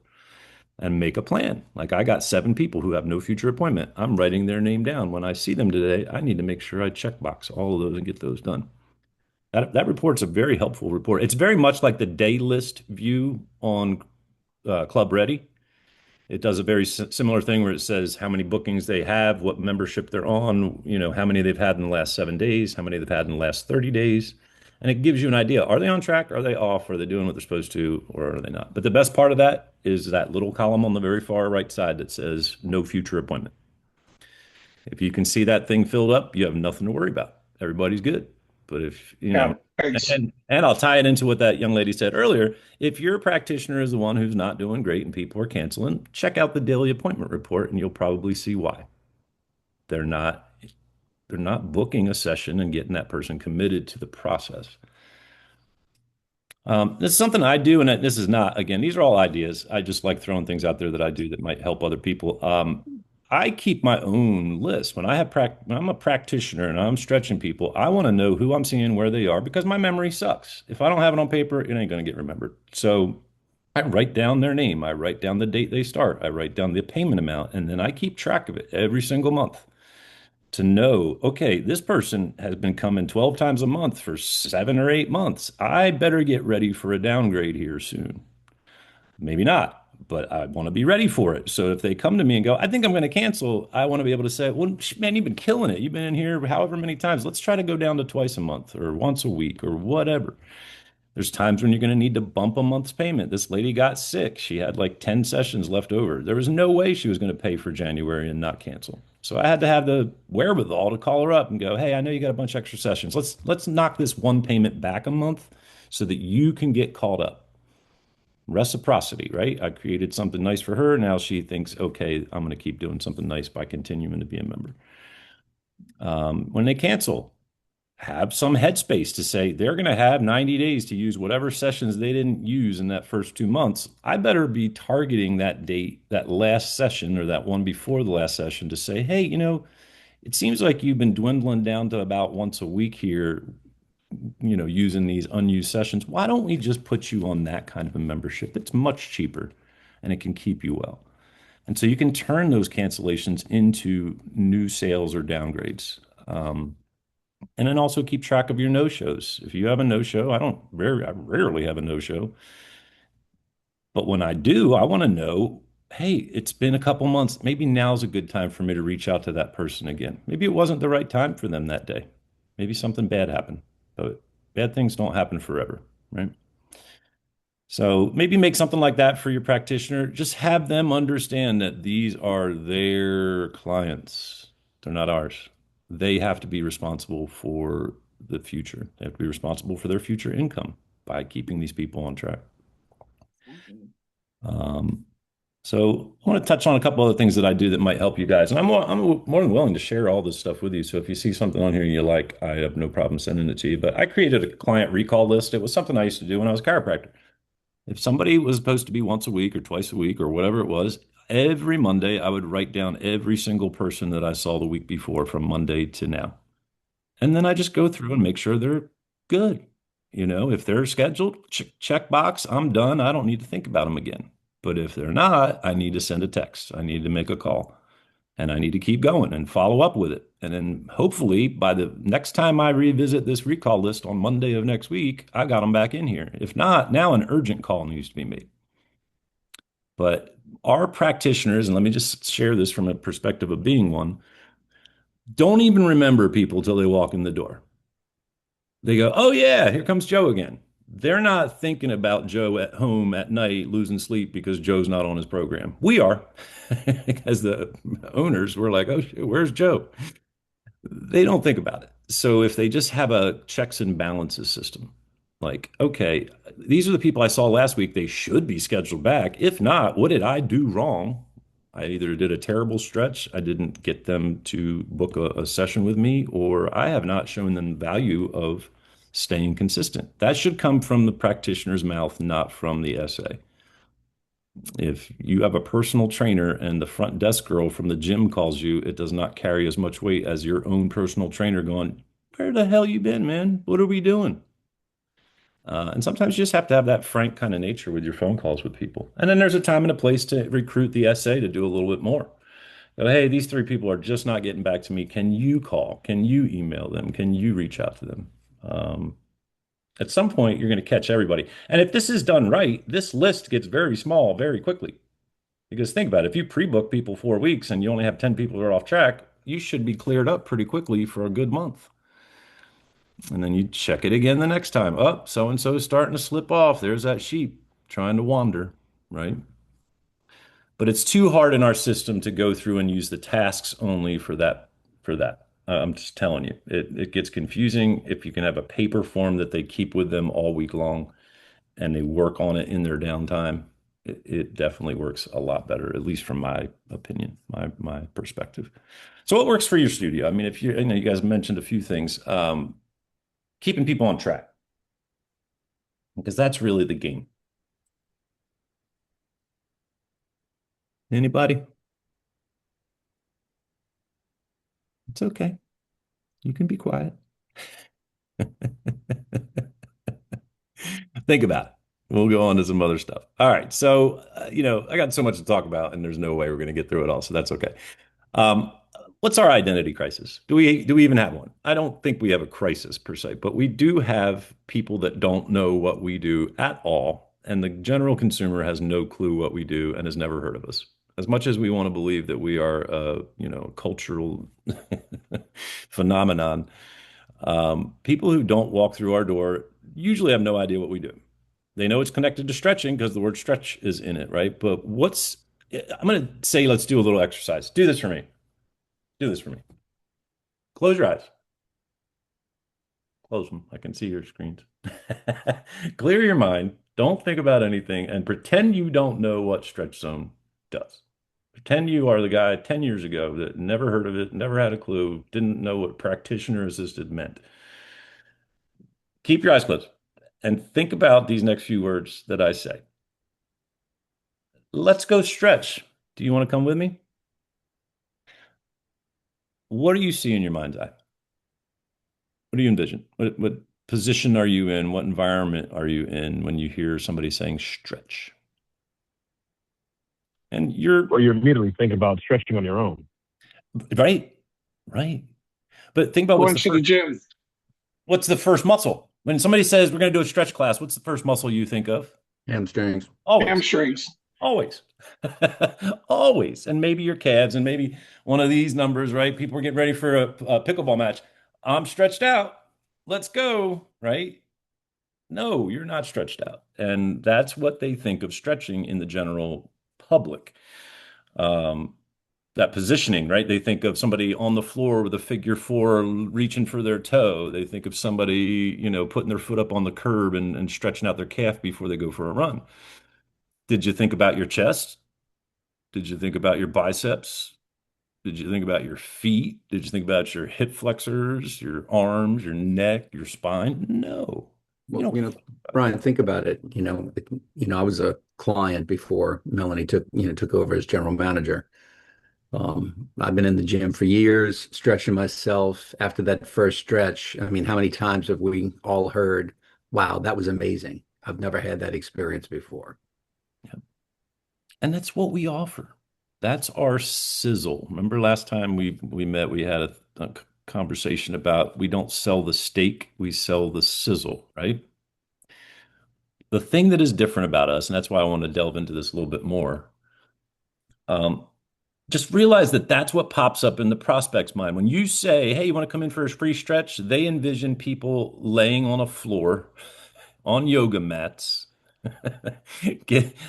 and make a plan. Like I got 7 people who have no future appointment. I'm writing their name down. When I see them today, I need to make sure I checkbox all of those and get those done. That report's a very helpful report. It's very much like the day list view on Club Ready. It does a very similar thing where it says how many bookings they have, what membership they're on, how many they've had in the last 7 days, how many they've had in the last 30 days. And it gives you an idea. Are they on track? Are they off? Are they doing what they're supposed to? Or are they not? But the best part of that is that little column on the very far right side that says no future appointment. If you can see that thing filled up, you have nothing to worry about. Everybody's good. But if, Yeah, thanks. and I'll tie it into what that young lady said earlier. If your practitioner is the one who's not doing great and people are canceling, check out the daily appointment report and you'll probably see why. They're not they're not booking a session and getting that person committed to the process. This is something I do, and this is not, again, these are all ideas. I just like throwing things out there that I do that might help other people. I keep my own list. When I'm a practitioner and I'm stretching people, I want to know who I'm seeing, where they are, because my memory sucks. If I don't have it on paper, it ain't going to get remembered. So I write down their name. I write down the date they start. I write down the payment amount, and then I keep track of it every single month to know, okay, this person has been coming 12 times a month for 7 or 8 months. I better get ready for a downgrade here soon. Maybe not, but I want to be ready for it. So if they come to me and go, I think I'm going to cancel, I want to be able to say, well, man, you've been killing it. You've been in here however many times. Let's try to go down to twice a month or once a week or whatever. There's times when you're going to need to bump a month's payment. This lady got sick. She had like 10 sessions left over. There was no way she was going to pay for January and not cancel. So I had to have the wherewithal to call her up and go, hey, I know you got a bunch of extra sessions. Let's knock this one payment back a month so that you can get caught up. Reciprocity, right? I created something nice for her. Now she thinks, okay, I'm going to keep doing something nice by continuing to be a member. When they cancel, have some headspace to say they're going to have 90 days to use whatever sessions they didn't use in that first 2 months. I better be targeting that date, that last session or that one before the last session to say, hey, it seems like you've been dwindling down to about once a week here, using these unused sessions. Why don't we just put you on that kind of a membership? It's much cheaper and it can keep you well. And so you can turn those cancellations into new sales or downgrades. And then also keep track of your no-shows. If you have a no-show, I rarely have a no-show. But when I do, I want to know, hey, it's been a couple months. Maybe now's a good time for me to reach out to that person again. Maybe it wasn't the right time for them that day. Maybe something bad happened. But bad things don't happen forever, right? So maybe make something like that for your practitioner. Just have them understand that these are their clients. They're not ours. They have to be responsible for the future. They have to be responsible for their future income by keeping these people on track. So I want to touch on a couple other things that I do that might help you guys. And I'm more than willing to share all this stuff with you. So if you see something on here you like, I have no problem sending it to you. But I created a client recall list. It was something I used to do when I was a chiropractor. If somebody was supposed to be once a week or twice a week or whatever it was, every Monday I would write down every single person that I saw the week before from Monday to now. And then I just go through and make sure they're good. If they're scheduled, check box, I'm done. I don't need to think about them again. But if they're not, I need to send a text. I need to make a call. And I need to keep going and follow up with it. And then hopefully by the next time I revisit this recall list on Monday of next week, I got them back in here. If not, now an urgent call needs to be made. But our practitioners, and let me just share this from a perspective of being one, don't even remember people till they walk in the door. They go, oh, yeah, here comes Joe again. They're not thinking about Joe at home at night losing sleep because Joe's not on his program. We are, as the owners, we're like, oh, shit, where's Joe? They don't think about it. So if they just have a checks and balances system, like, okay, these are the people I saw last week. They should be scheduled back. If not, what did I do wrong? I either did a terrible stretch, I didn't get them to book a session with me, or I have not shown them value of staying consistent. That should come from the practitioner's mouth, not from the SA. If you have a personal trainer and the front desk girl from the gym calls you, it does not carry as much weight as your own personal trainer going, where the hell you been, man? What are we doing? And sometimes you just have to have that frank kind of nature with your phone calls with people. And then there's a time and a place to recruit the SA to do a little bit more. Go, hey, these three people are just not getting back to me. Can you call? Can you email them? Can you reach out to them? At some point, you're going to catch everybody. And if this is done right, this list gets very small very quickly. Because think about it, if you pre-book people 4 weeks and you only have 10 people who are off track, you should be cleared up pretty quickly for a good month. And then you check it again the next time. Oh, so-and-so is starting to slip off. There's that sheep trying to wander, right? But it's too hard in our system to go through and use the tasks only for that. I'm just telling you, it gets confusing. If you can have a paper form that they keep with them all week long and they work on it in their downtime, it definitely works a lot better, at least from my opinion, my perspective. So what works for your studio? I mean, if you, you guys mentioned a few things, keeping people on track, because that's really the game. Anybody? It's okay. You can be quiet. Think about it. We'll go on to some other stuff. All right. So, I got so much to talk about, and there's no way we're going to get through it all. So that's okay. Um, what's our identity crisis? Do we even have one? I don't think we have a crisis per se, but we do have people that don't know what we do at all, and the general consumer has no clue what we do and has never heard of us. As much as we want to believe that we are a, cultural phenomenon, people who don't walk through our door usually have no idea what we do. They know it's connected to stretching because the word stretch is in it, right? But I'm going to say, let's do a little exercise. Do this for me. Do this for me. Close your eyes. Close them. I can see your screens. Clear your mind. Don't think about anything and pretend you don't know what stretch zone does. Pretend you are the guy 10 years ago that never heard of it, never had a clue, didn't know what practitioner assisted meant. Keep your eyes closed and think about these next few words that I say. Let's go stretch. Do you want to come with me? What do you see in your mind's eye? What do you envision? What position are you in? What environment are you in when you hear somebody saying stretch? And you're immediately thinking about stretching on your own. Right. But think about Going to the gym. What's the first muscle? When somebody says we're going to do a stretch class, what's the first muscle you think of? Hamstrings. Always. Hamstrings. Always. Always. And maybe your calves and maybe one of these numbers, right? People are getting ready for a pickleball match. I'm stretched out. Let's go, right? No, you're not stretched out. And that's what they think of stretching in the general public. That positioning, right? They think of somebody on the floor with a figure four reaching for their toe. They think of somebody, putting their foot up on the curb and stretching out their calf before they go for a run. Did you think about your chest? Did you think about your biceps? Did you think about your feet? Did you think about your hip flexors, your arms, your neck, your spine? No. Well, Brian, think about it. I was a client before Melanie took over as general manager. I've been in the gym for years, stretching myself. After that first stretch, I mean, how many times have we all heard, wow, that was amazing. I've never had that experience before. Yeah. And that's what we offer. That's our sizzle. Remember last time we met, we had a conversation about we don't sell the steak, we sell the sizzle, right? The thing that is different about us, and that's why I want to delve into this a little bit more, um, just realize that that's what pops up in the prospect's mind. When you say, hey, you want to come in for a free stretch? They envision people laying on a floor on yoga mats,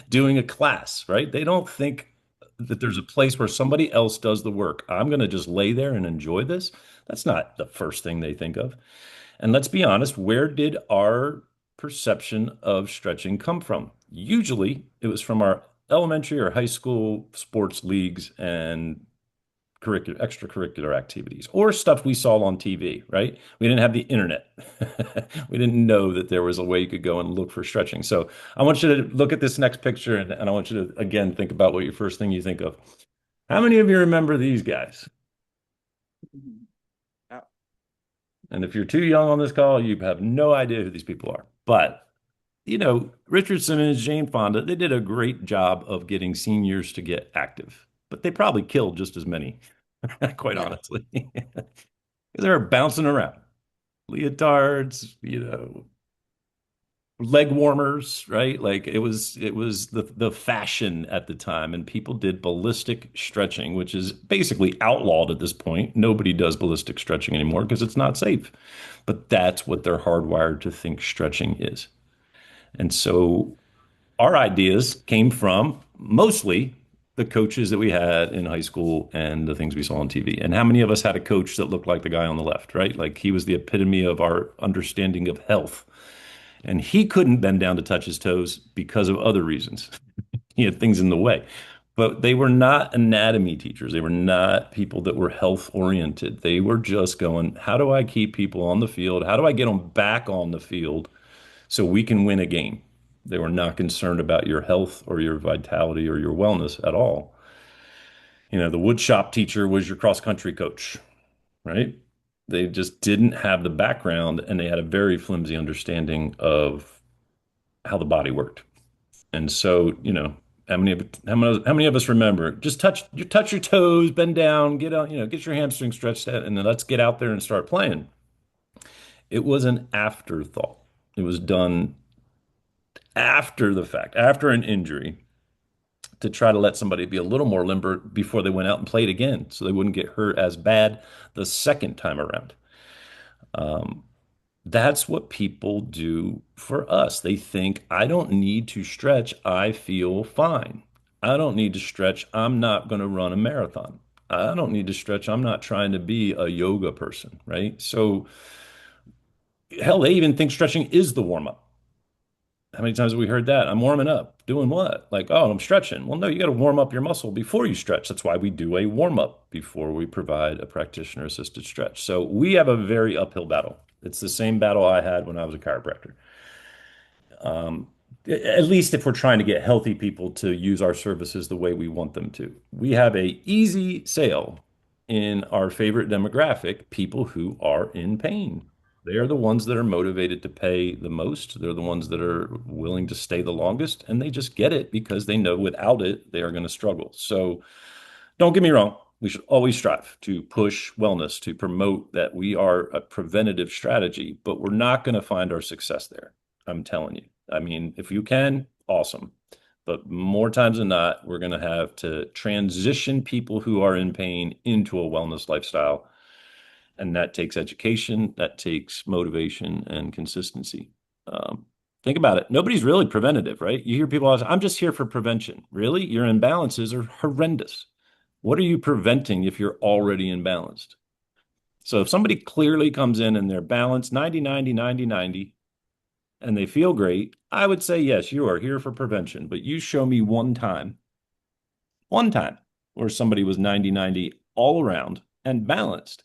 doing a class, right? They don't think that there's a place where somebody else does the work. I'm going to just lay there and enjoy this. That's not the first thing they think of. And let's be honest, where did our perception of stretching come from? Usually it was from our elementary or high school sports leagues and extracurricular activities or stuff we saw on TV, right? We didn't have the internet. We didn't know that there was a way you could go and look for stretching. So I want you to look at this next picture and I want you to, again, think about what your first thing you think of. How many of you remember these guys? And if you're too young on this call, you have no idea who these people are. But, Richard Simmons, Jane Fonda, they did a great job of getting seniors to get active, but they probably killed just as many, quite honestly. Because they were bouncing around. Leotards, leg warmers, right? Like it was the fashion at the time, and people did ballistic stretching, which is basically outlawed at this point. Nobody does ballistic stretching anymore because it's not safe. But that's what they're hardwired to think stretching is. And so our ideas came from mostly the coaches that we had in high school and the things we saw on TV. And how many of us had a coach that looked like the guy on the left, right? Like he was the epitome of our understanding of health. And he couldn't bend down to touch his toes because of other reasons. He had things in the way. But they were not anatomy teachers. They were not people that were health oriented. They were just going, how do I keep people on the field? How do I get them back on the field so we can win a game? They were not concerned about your health or your vitality or your wellness at all. The wood shop teacher was your cross country coach, right? They just didn't have the background and they had a very flimsy understanding of how the body worked. And so, how many of us remember just touch your toes, bend down, get out, get your hamstring stretched out, and then let's get out there and start playing. It was an afterthought. It was done after the fact, after an injury, to try to let somebody be a little more limber before they went out and played again, so they wouldn't get hurt as bad the second time around. Um, that's what people do for us. They think, I don't need to stretch. I feel fine. I don't need to stretch. I'm not going to run a marathon. I don't need to stretch. I'm not trying to be a yoga person, right? So, hell, they even think stretching is the warm up. How many times have we heard that? I'm warming up. Doing what? Like, oh, I'm stretching. Well, no, you got to warm up your muscle before you stretch. That's why we do a warm up before we provide a practitioner assisted stretch. So we have a very uphill battle. It's the same battle I had when I was a chiropractor. Um, at least if we're trying to get healthy people to use our services the way we want them to. We have a easy sale in our favorite demographic, people who are in pain. They are the ones that are motivated to pay the most. They're the ones that are willing to stay the longest, and they just get it because they know without it, they are going to struggle. So don't get me wrong. We should always strive to push wellness, to promote that we are a preventative strategy, but we're not going to find our success there. I'm telling you. I mean, if you can, awesome. But more times than not, we're going to have to transition people who are in pain into a wellness lifestyle. And that takes education, that takes motivation and consistency. Think about it. Nobody's really preventative, right? You hear people ask, I'm just here for prevention. Really? Your imbalances are horrendous. What are you preventing if you're already imbalanced? So if somebody clearly comes in and they're balanced 90, 90, 90, 90, and they feel great, I would say, yes, you are here for prevention. But you show me one time where somebody was 90, 90 all around and balanced.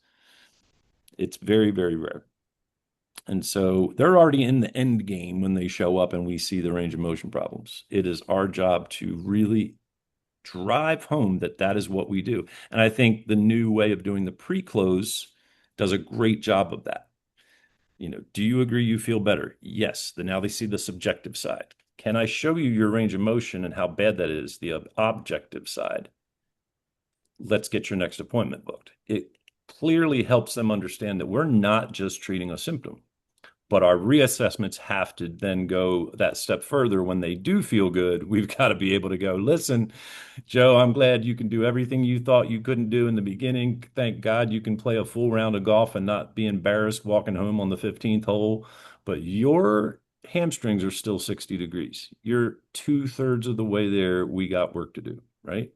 It's very, very rare. And so they're already in the end game when they show up and we see the range of motion problems. It is our job to really drive home that that is what we do. And I think the new way of doing the pre-close does a great job of that. Do you agree you feel better? Yes. Then now they see the subjective side. Can I show you your range of motion and how bad that is, the objective side? let's get your next appointment booked. It clearly helps them understand that we're not just treating a symptom, but our reassessments have to then go that step further. When they do feel good, we've got to be able to go, listen, Joe, I'm glad you can do everything you thought you couldn't do in the beginning. Thank God you can play a full round of golf and not be embarrassed walking home on the 15th hole. But your hamstrings are still 60 degrees. You're 2/3 of the way there. We got work to do, right?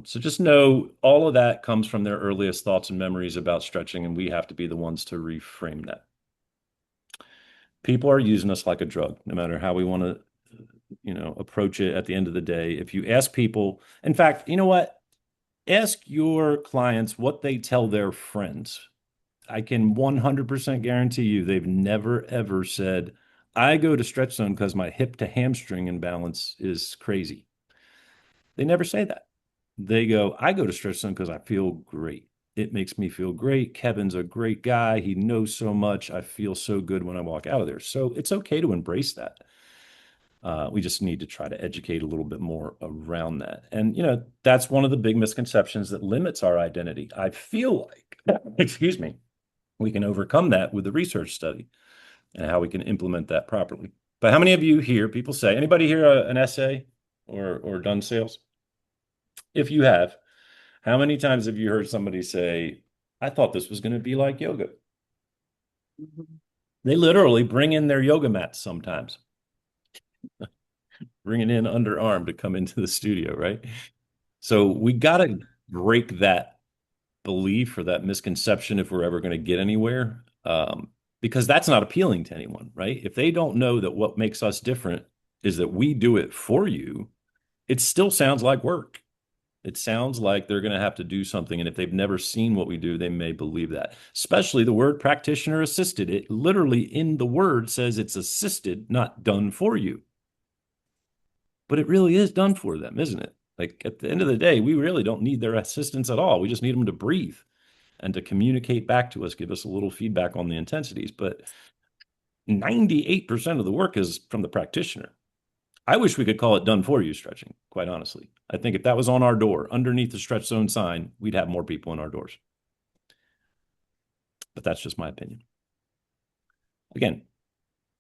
So just know all of that comes from their earliest thoughts and memories about stretching, and we have to be the ones to reframe that. People are using us like a drug, no matter how we want to, approach it at the end of the day. If you ask people, in fact, you know what? Ask your clients what they tell their friends. I can 100% guarantee you they've never, ever said, I go to Stretch Zone because my hip to hamstring imbalance is crazy. They never say that. They go, I go to Stretch Zone because I feel great. It makes me feel great. Kevin's a great guy. He knows so much. I feel so good when I walk out of there. So it's okay to embrace that. We just need to try to educate a little bit more around that. And, that's one of the big misconceptions that limits our identity. I feel like, excuse me, we can overcome that with the research study and how we can implement that properly. But how many of you here, people say, anybody here an essay or done sales? If you have, how many times have you heard somebody say, I thought this was going to be like yoga? They literally bring in their yoga mats sometimes. Bring it in underarm to come into the studio, right? So we got to break that belief or that misconception if we're ever going to get anywhere, because that's not appealing to anyone, right? If they don't know that what makes us different is that we do it for you, it still sounds like work. It sounds like they're going to have to do something. And if they've never seen what we do, they may believe that, especially the word practitioner assisted. It literally in the word says it's assisted, not done for you. But it really is done for them, isn't it? Like at the end of the day, we really don't need their assistance at all. We just need them to breathe and to communicate back to us, give us a little feedback on the intensities. But 98% of the work is from the practitioner. I wish we could call it done for you stretching, quite honestly. I think if that was on our door, underneath the Stretch Zone sign, we'd have more people in our doors. But that's just my opinion. Again,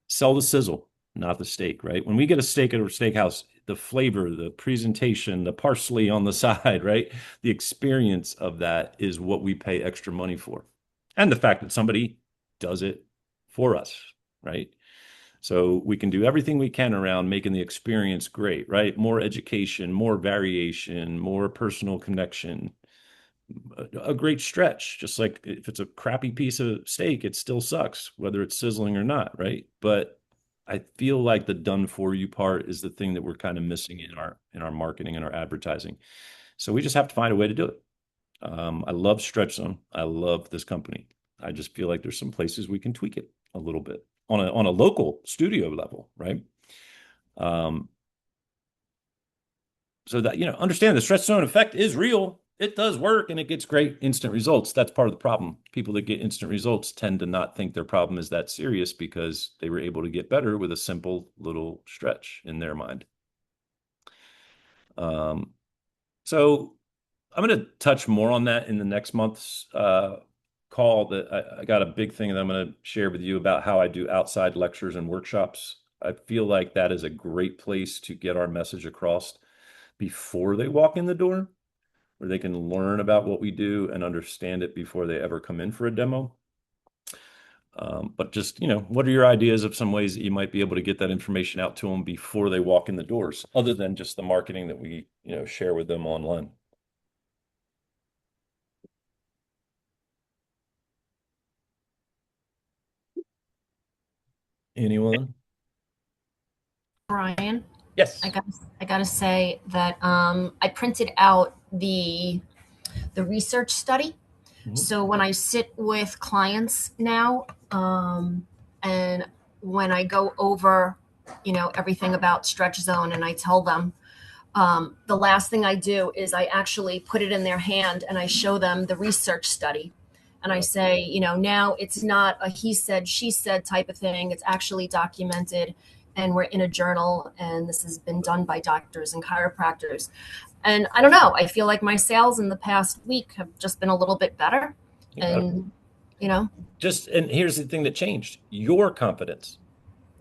sell the sizzle, not the steak, right? When we get a steak at a steakhouse, the flavor, the presentation, the parsley on the side, right? The experience of that is what we pay extra money for. And the fact that somebody does it for us, right? So we can do everything we can around making the experience great, right? More education, more variation, more personal connection, a great stretch. Just like if it's a crappy piece of steak, it still sucks, whether it's sizzling or not, right? But I feel like the done for you part is the thing that we're kind of missing in our marketing and our advertising. So we just have to find a way to do it. I love Stretch Zone. I love this company. I just feel like there's some places we can tweak it a little bit on a local studio level, right? So that, understand the Stretch Zone effect is real. It does work and it gets great instant results. That's part of the problem. People that get instant results tend to not think their problem is that serious because they were able to get better with a simple little stretch in their mind. So I'm going to touch more on that in the next month's call. That I got a big thing that I'm going to share with you about how I do outside lectures and workshops. I feel like that is a great place to get our message across before they walk in the door, where they can learn about what we do and understand it before they ever come in for a demo. But just, what are your ideas of some ways that you might be able to get that information out to them before they walk in the doors, other than just the marketing that we, share with them online? Anyone? Brian, Yes. I gotta say that I printed out the research study. So when I sit with clients now, and when I go over, everything about Stretch Zone, and I tell them, the last thing I do is I actually put it in their hand and I show them the research study. And I say, now it's not a he said, she said type of thing. It's actually documented. and we're in a journal, and this has been done by doctors and chiropractors. And I don't know, I feel like my sales in the past week have just been a little bit better. And, you know, and here's the thing that changed: your confidence.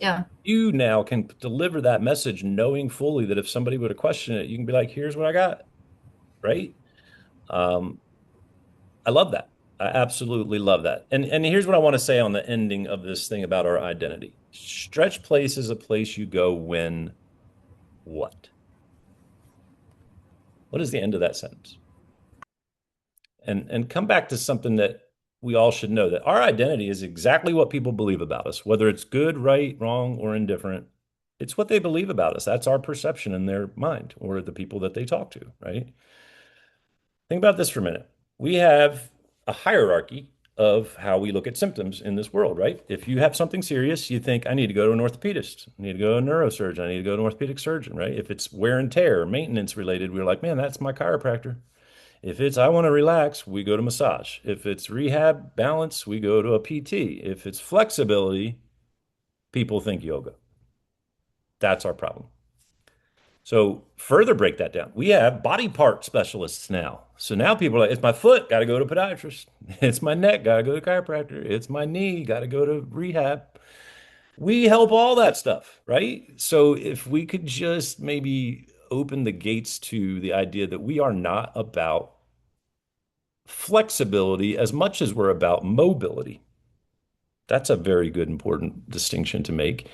yeah. You now can deliver that message knowing fully that if somebody were to question it, you can be like, here's what I got, right? I love that. I absolutely love that. And here's what I want to say on the ending of this thing about our identity. Stretch Place is a place you go when what? What is the end of that sentence? And come back to something that we all should know, that our identity is exactly what people believe about us, whether it's good, right, wrong, or indifferent. It's what they believe about us. That's our perception in their mind or the people that they talk to, right? Think about this for a minute. We have a hierarchy of how we look at symptoms in this world, right? If you have something serious, you think, I need to go to an orthopedist, I need to go to a neurosurgeon, I need to go to an orthopedic surgeon, right? If it's wear and tear, maintenance related, we're like, man, that's my chiropractor. If it's I want to relax, we go to massage. If it's rehab balance, we go to a PT. If it's flexibility, people think yoga. That's our problem. So further break that down. We have body part specialists now. So now people are like, it's my foot, got to go to podiatrist. It's my neck, got to go to chiropractor. It's my knee, got to go to rehab. We help all that stuff, right? So if we could just maybe open the gates to the idea that we are not about flexibility as much as we're about mobility. That's a very good, important distinction to make.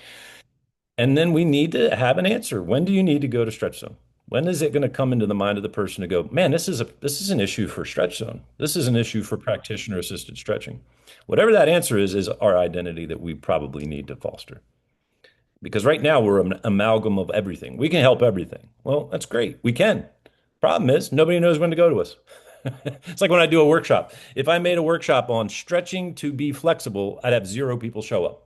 And then we need to have an answer. When do you need to go to stretch zone? When is it going to come into the mind of the person to go, man, this is an issue for stretch zone. This is an issue for practitioner assisted stretching. Whatever that answer is our identity that we probably need to foster. Because right now we're an amalgam of everything. We can help everything. Well, that's great. We can. Problem is, nobody knows when to go to us. It's like when I do a workshop. If I made a workshop on stretching to be flexible, I'd have 0 people show up.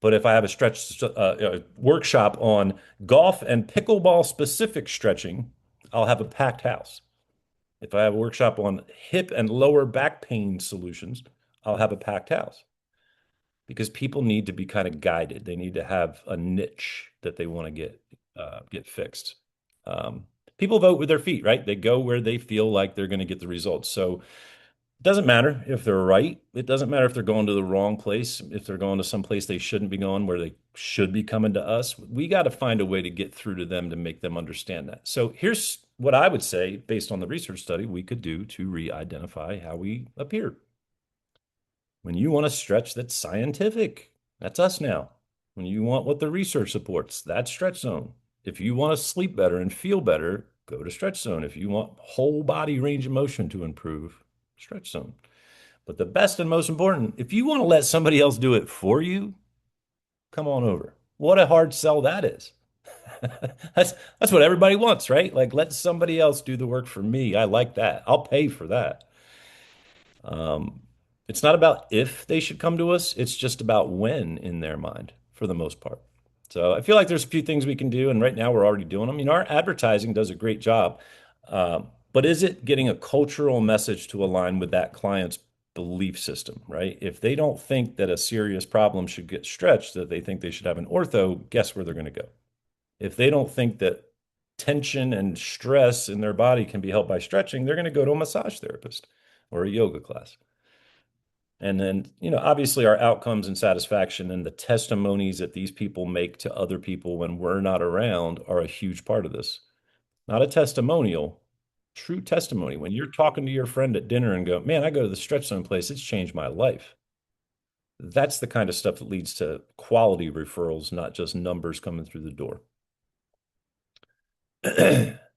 But if I have a workshop on golf and pickleball specific stretching, I'll have a packed house. If I have a workshop on hip and lower back pain solutions, I'll have a packed house. Because people need to be kind of guided. They need to have a niche that they want to get fixed. People vote with their feet, right? They go where they feel like they're going to get the results. So it doesn't matter if they're right. It doesn't matter if they're going to the wrong place, if they're going to some place they shouldn't be going, where they should be coming to us. We got to find a way to get through to them to make them understand that. So here's what I would say, based on the research study, we could do to re-identify how we appear. When you want a stretch that's scientific, that's us now. When you want what the research supports, that's stretch zone. If you want to sleep better and feel better, go to stretch zone. If you want whole body range of motion to improve, stretch zone. But the best and most important, if you want to let somebody else do it for you, come on over. What a hard sell that is. That's what everybody wants, right? Like, let somebody else do the work for me. I like that. I'll pay for that. It's not about if they should come to us. It's just about when in their mind, for the most part. So I feel like there's a few things we can do, and right now we're already doing them. Our advertising does a great job, but is it getting a cultural message to align with that client's belief system, right? If they don't think that a serious problem should get stretched, that they think they should have an ortho, guess where they're going to go? If they don't think that tension and stress in their body can be helped by stretching, they're going to go to a massage therapist or a yoga class. And then, obviously our outcomes and satisfaction and the testimonies that these people make to other people when we're not around are a huge part of this. Not a testimonial, true testimony. When you're talking to your friend at dinner and go, man, I go to the stretch zone place, it's changed my life. That's the kind of stuff that leads to quality referrals, not just numbers coming through the door.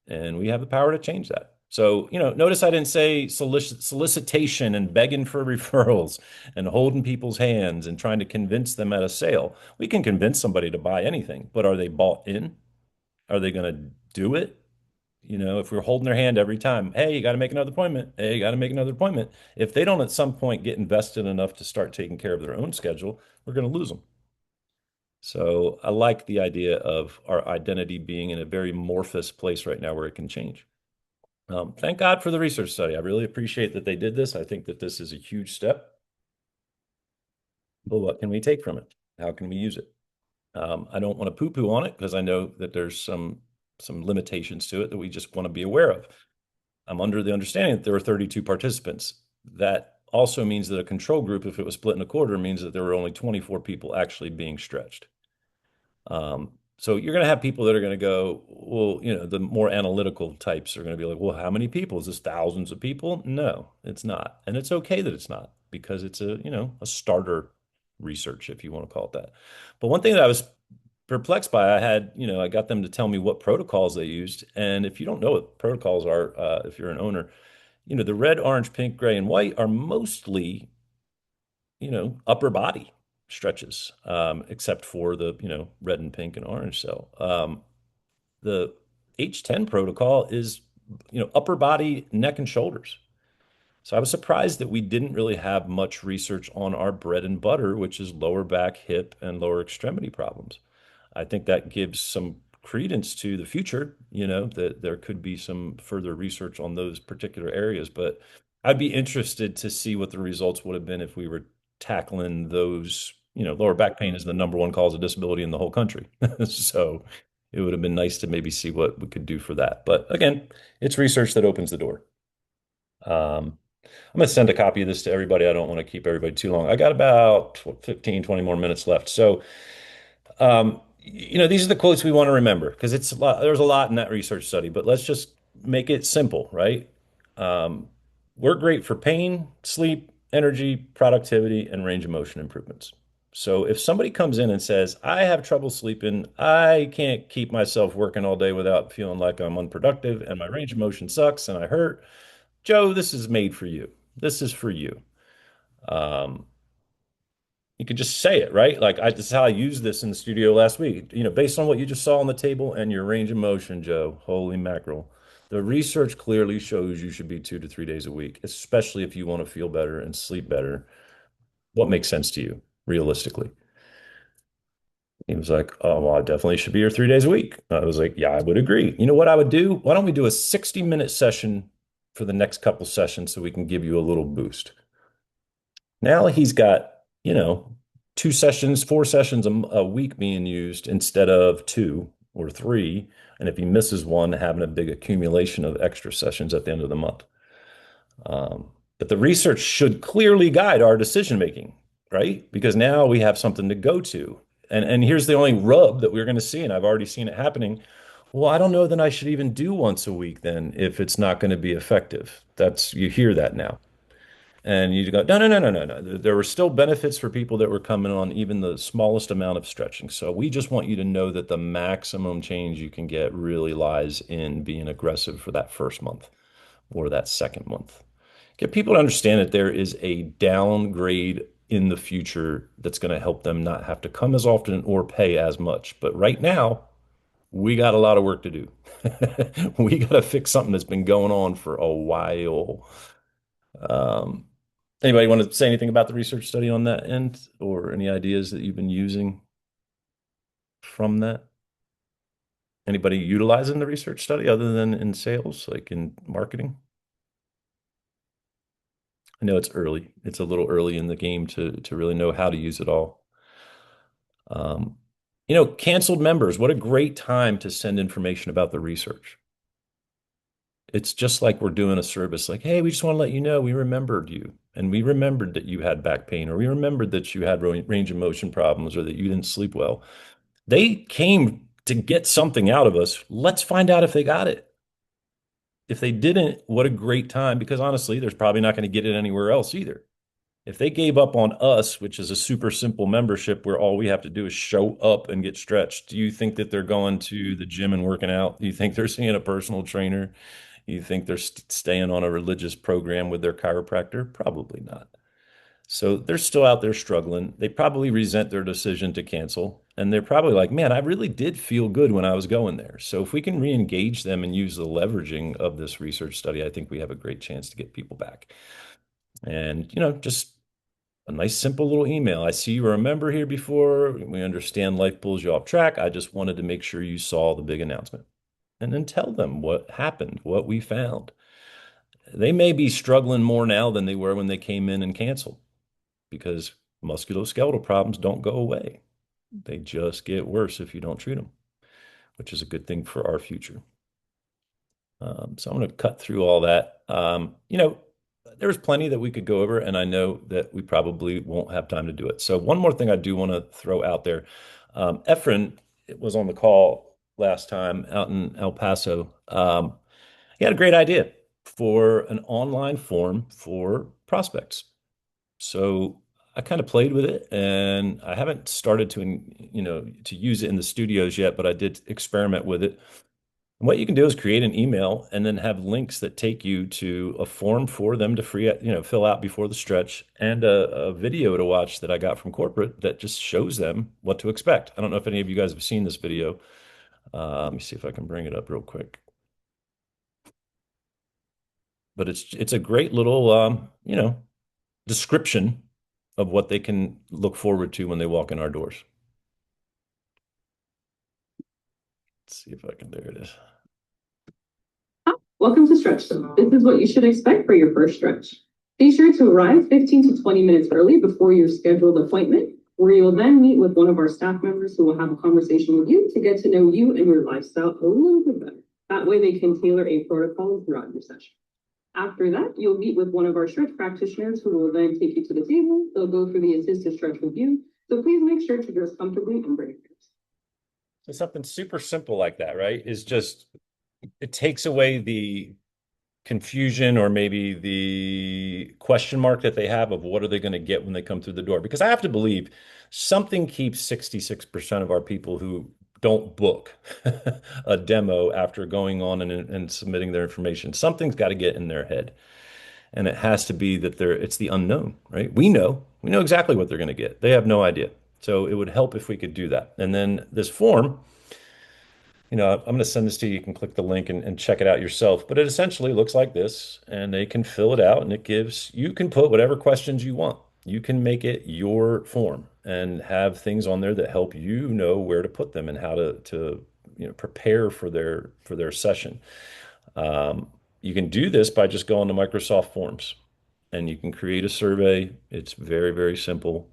And we have the power to change that. So, notice I didn't say solicitation and begging for referrals and holding people's hands and trying to convince them at a sale. We can convince somebody to buy anything, but are they bought in? Are they going to do it? If we're holding their hand every time, hey, you got to make another appointment. Hey, you got to make another appointment. If they don't at some point get invested enough to start taking care of their own schedule, we're going to lose them. So I like the idea of our identity being in a very amorphous place right now where it can change. Thank God for the research study. I really appreciate that they did this. I think that this is a huge step. But what can we take from it? How can we use it? I don't want to poo-poo on it because I know that there's some limitations to it that we just want to be aware of. I'm under the understanding that there were 32 participants. That also means that a control group, if it was split in a quarter, means that there were only 24 people actually being stretched. So you're going to have people that are going to go, well, the more analytical types are going to be like, well, how many people? Is this thousands of people? No, it's not. And it's okay that it's not because it's a starter research, if you want to call it that. But one thing that I was perplexed by, I got them to tell me what protocols they used. And if you don't know what protocols are, if you're an owner, the red, orange, pink, gray, and white are mostly, upper body stretches, except for the, red and pink and orange cell. The H10 protocol is, upper body, neck, and shoulders. So I was surprised that we didn't really have much research on our bread and butter, which is lower back, hip, and lower extremity problems. I think that gives some credence to the future, that there could be some further research on those particular areas. But I'd be interested to see what the results would have been if we were tackling those. Lower back pain is the number one cause of disability in the whole country. So it would have been nice to maybe see what we could do for that. But again, it's research that opens the door. I'm going to send a copy of this to everybody. I don't want to keep everybody too long. I got about 15, 20 more minutes left. So, these are the quotes we want to remember because it's a lot, there's a lot in that research study, but let's just make it simple, right? Um, we're great for pain, sleep, energy, productivity, and range of motion improvements. So if somebody comes in and says, I have trouble sleeping, I can't keep myself working all day without feeling like I'm unproductive, and my range of motion sucks and I hurt, Joe, this is made for you. This is for you. Um, you could just say it, right? Like this is how I used this in the studio last week. Based on what you just saw on the table and your range of motion, Joe, holy mackerel. The research clearly shows you should be 2 to 3 days a week, especially if you want to feel better and sleep better. What makes sense to you, realistically? He was like, oh, well, I definitely should be here 3 days a week. I was like, yeah, I would agree. You know what I would do? Why don't we do a 60-minute session for the next couple sessions so we can give you a little boost? Now he's got, 2 sessions, 4 sessions a week being used instead of 2 or 3. And if he misses one, having a big accumulation of extra sessions at the end of the month. But the research should clearly guide our decision making, right? Because now we have something to go to. And here's the only rub that we're going to see, and I've already seen it happening. Well, I don't know that I should even do once a week then if it's not going to be effective. You hear that now. And you go, no, no, no, no, no, no. There were still benefits for people that were coming on even the smallest amount of stretching. So we just want you to know that the maximum change you can get really lies in being aggressive for that first month or that second month. Get people to understand that there is a downgrade in the future that's going to help them not have to come as often or pay as much. But right now, we got a lot of work to do. We got to fix something that's been going on for a while. Um, Anybody want to say anything about the research study on that end or any ideas that you've been using from that? Anybody utilizing the research study other than in sales, like in marketing? I know it's early. It's a little early in the game to really know how to use it all. Um, Canceled members, what a great time to send information about the research. It's just like we're doing a service like, hey, we just want to let you know we remembered you and we remembered that you had back pain or we remembered that you had range of motion problems or that you didn't sleep well. They came to get something out of us. Let's find out if they got it. If they didn't, what a great time, because honestly, there's probably not going to get it anywhere else either. If they gave up on us, which is a super simple membership where all we have to do is show up and get stretched, do you think that they're going to the gym and working out? Do you think they're seeing a personal trainer? You think they're staying on a religious program with their chiropractor? Probably not. So they're still out there struggling. They probably resent their decision to cancel. And they're probably like, man, I really did feel good when I was going there. So if we can re-engage them and use the leveraging of this research study, I think we have a great chance to get people back. And, just a nice, simple little email. I see you were a member here before. We understand life pulls you off track. I just wanted to make sure you saw the big announcement. And then tell them what happened, what we found. They may be struggling more now than they were when they came in and canceled because musculoskeletal problems don't go away. They just get worse if you don't treat them, which is a good thing for our future. So I'm going to cut through all that. There's plenty that we could go over, and I know that we probably won't have time to do it. So one more thing I do want to throw out there. Efren was on the call last time out in El Paso. He had a great idea for an online form for prospects. So I kind of played with it, and I haven't started to use it in the studios yet, but I did experiment with it. And what you can do is create an email and then have links that take you to a form for them to fill out before the stretch, and a video to watch that I got from corporate that just shows them what to expect. I don't know if any of you guys have seen this video. Let me see if I can bring it up real quick. But it's a great little description of what they can look forward to when they walk in our doors. Let's see if I can. There it is. Welcome to Stretch Zone. This is what you should expect for your first stretch. Be sure to arrive 15 to 20 minutes early before your scheduled appointment, where you will then meet with one of our staff members who will have a conversation with you to get to know you and your lifestyle a little bit better. That way they can tailor a protocol throughout your session. After that, you'll meet with one of our stretch practitioners who will then take you to the table. They'll go through the assisted stretch with you. So please make sure to dress comfortably and bring yours. So something super simple like that, right? Is just, it takes away the confusion or maybe the question mark that they have of what are they going to get when they come through the door. Because I have to believe something keeps 66% of our people who don't book a demo after going on and submitting their information. Something's got to get in their head. And it has to be that it's the unknown, right? We know exactly what they're going to get. They have no idea. So it would help if we could do that. And then this form, I'm going to send this to you. You can click the link and check it out yourself. But it essentially looks like this, and they can fill it out, and you can put whatever questions you want. You can make it your form and have things on there that help you know where to put them and how to prepare for their session. You can do this by just going to Microsoft Forms, and you can create a survey. It's very, very simple,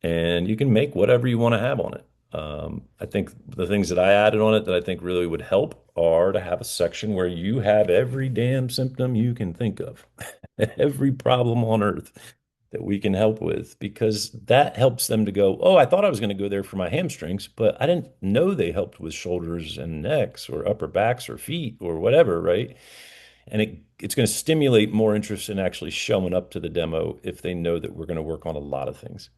and you can make whatever you want to have on it. I think the things that I added on it that I think really would help are to have a section where you have every damn symptom you can think of, every problem on earth that we can help with, because that helps them to go, oh, I thought I was going to go there for my hamstrings, but I didn't know they helped with shoulders and necks or upper backs or feet or whatever, right? And it's going to stimulate more interest in actually showing up to the demo if they know that we're going to work on a lot of things.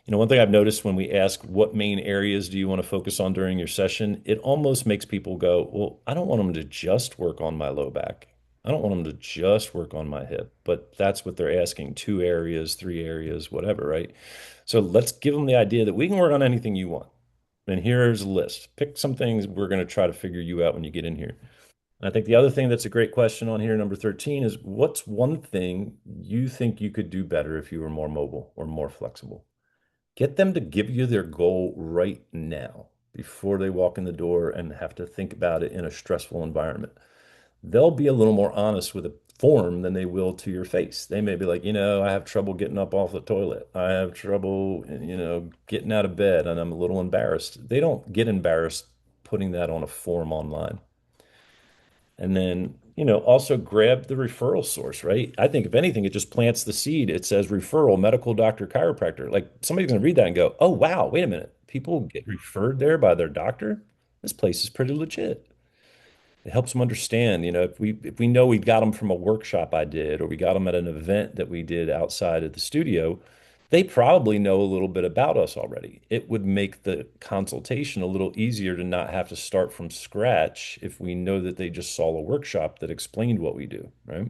One thing I've noticed when we ask what main areas do you want to focus on during your session, it almost makes people go, well, I don't want them to just work on my low back. I don't want them to just work on my hip, but that's what they're asking, 2 areas, 3 areas, whatever, right? So let's give them the idea that we can work on anything you want. And here's a list. Pick some things we're going to try to figure you out when you get in here. And I think the other thing that's a great question on here, number 13, is what's one thing you think you could do better if you were more mobile or more flexible? Get them to give you their goal right now before they walk in the door and have to think about it in a stressful environment. They'll be a little more honest with a form than they will to your face. They may be like, I have trouble getting up off the toilet. I have trouble, getting out of bed, and I'm a little embarrassed. They don't get embarrassed putting that on a form online. And then, also grab the referral source, right? I think if anything, it just plants the seed. It says referral, medical doctor, chiropractor. Like somebody's going to read that and go, oh, wow, wait a minute. People get referred there by their doctor? This place is pretty legit. It helps them understand, if we know we got them from a workshop I did, or we got them at an event that we did outside of the studio, they probably know a little bit about us already. It would make the consultation a little easier to not have to start from scratch if we know that they just saw a workshop that explained what we do, right?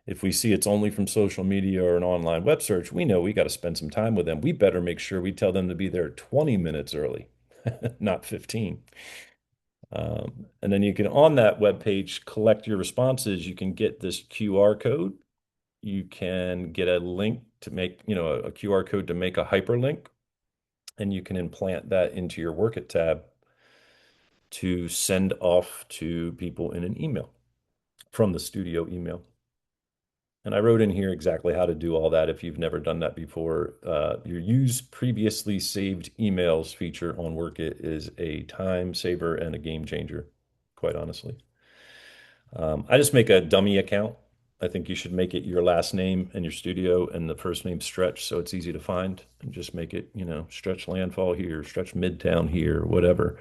If we see it's only from social media or an online web search, we know we got to spend some time with them. We better make sure we tell them to be there 20 minutes early, not 15. And then you can, on that web page, collect your responses. You can get this QR code. You can get a link to make, a QR code to make a hyperlink, and you can implant that into your Work It tab to send off to people in an email from the studio email. And I wrote in here exactly how to do all that if you've never done that before. Your use previously saved emails feature on Workit is a time saver and a game changer, quite honestly. I just make a dummy account. I think you should make it your last name and your studio and the first name Stretch so it's easy to find. And just make it, Stretch Landfall here, Stretch Midtown here, whatever.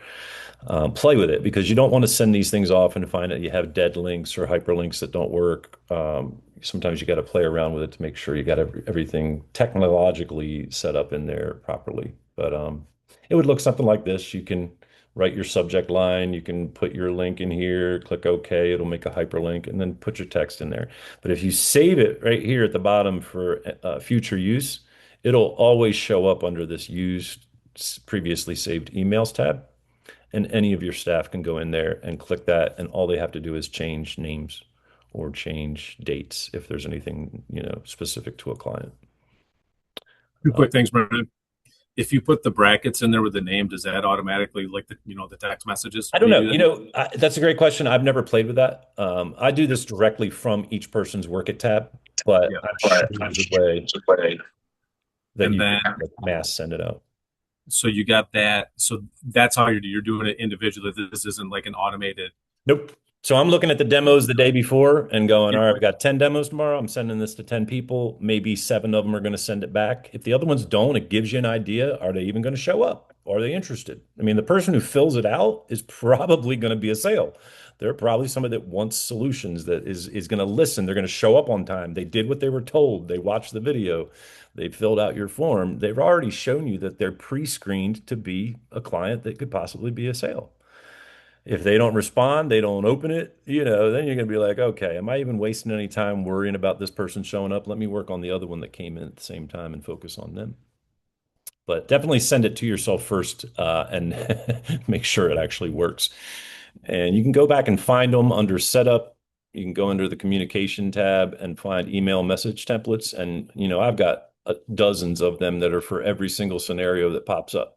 Play with it because you don't want to send these things off and find that you have dead links or hyperlinks that don't work. Sometimes you got to play around with it to make sure you got everything technologically set up in there properly. But it would look something like this. You can write your subject line. You can put your link in here, click OK. It'll make a hyperlink and then put your text in there. But if you save it right here at the bottom for future use, it'll always show up under this used previously saved emails tab. And any of your staff can go in there and click that. And all they have to do is change names or change dates if there's anything, specific to a client. Two quick things, Brendan. If you put the brackets in there with the name, does that automatically like the text messages? I don't know. That's a great question. I've never played with that. I do this directly from each person's Workit tab, but I'm sure there's a way that you can mass send it out. So you got that. So that's how you're doing it individually. This isn't like an automated. Nope. So I'm looking at the demos the day before and going, all right, I've got 10 demos tomorrow. I'm sending this to 10 people. Maybe 7 of them are going to send it back. If the other ones don't, it gives you an idea. Are they even going to show up? Are they interested? I mean, the person who fills it out is probably going to be a sale. They're probably somebody that wants solutions, that is going to listen. They're going to show up on time. They did what they were told. They watched the video. They filled out your form. They've already shown you that they're pre-screened to be a client that could possibly be a sale. If they don't respond, they don't open it, then you're going to be like, okay, am I even wasting any time worrying about this person showing up? Let me work on the other one that came in at the same time and focus on them. But definitely send it to yourself first and make sure it actually works. And you can go back and find them under setup. You can go under the communication tab and find email message templates. And, I've got dozens of them that are for every single scenario that pops up.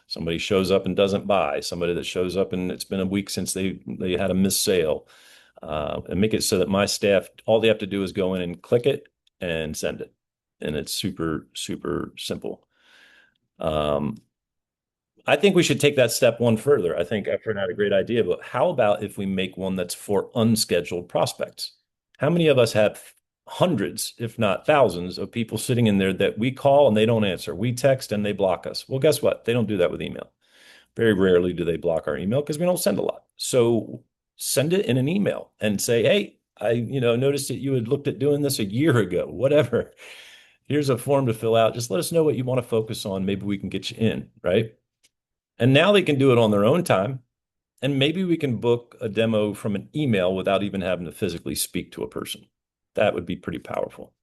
Somebody shows up and doesn't buy, somebody that shows up and it's been a week since they had a missed sale, and make it so that my staff, all they have to do is go in and click it and send it. And it's super, super simple. I think we should take that step one further. I think Efren had a great idea, but how about if we make one that's for unscheduled prospects? How many of us have hundreds, if not thousands, of people sitting in there that we call and they don't answer? We text and they block us. Well, guess what? They don't do that with email. Very rarely do they block our email because we don't send a lot. So send it in an email and say, hey, I noticed that you had looked at doing this a year ago, whatever. Here's a form to fill out. Just let us know what you want to focus on. Maybe we can get you in, right? And now they can do it on their own time. And maybe we can book a demo from an email without even having to physically speak to a person. That would be pretty powerful.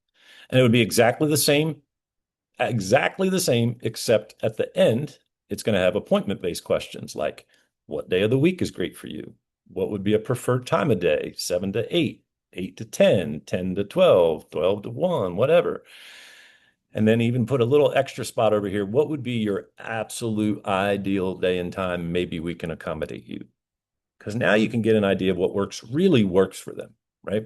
And it would be exactly the same, except at the end, it's going to have appointment-based questions like, what day of the week is great for you? What would be a preferred time of day? 7 to 8, 8 to 10, 10 to 12, 12 to 1, whatever. And then even put a little extra spot over here. What would be your absolute ideal day and time? Maybe we can accommodate you. Because now you can get an idea of what really works for them, right?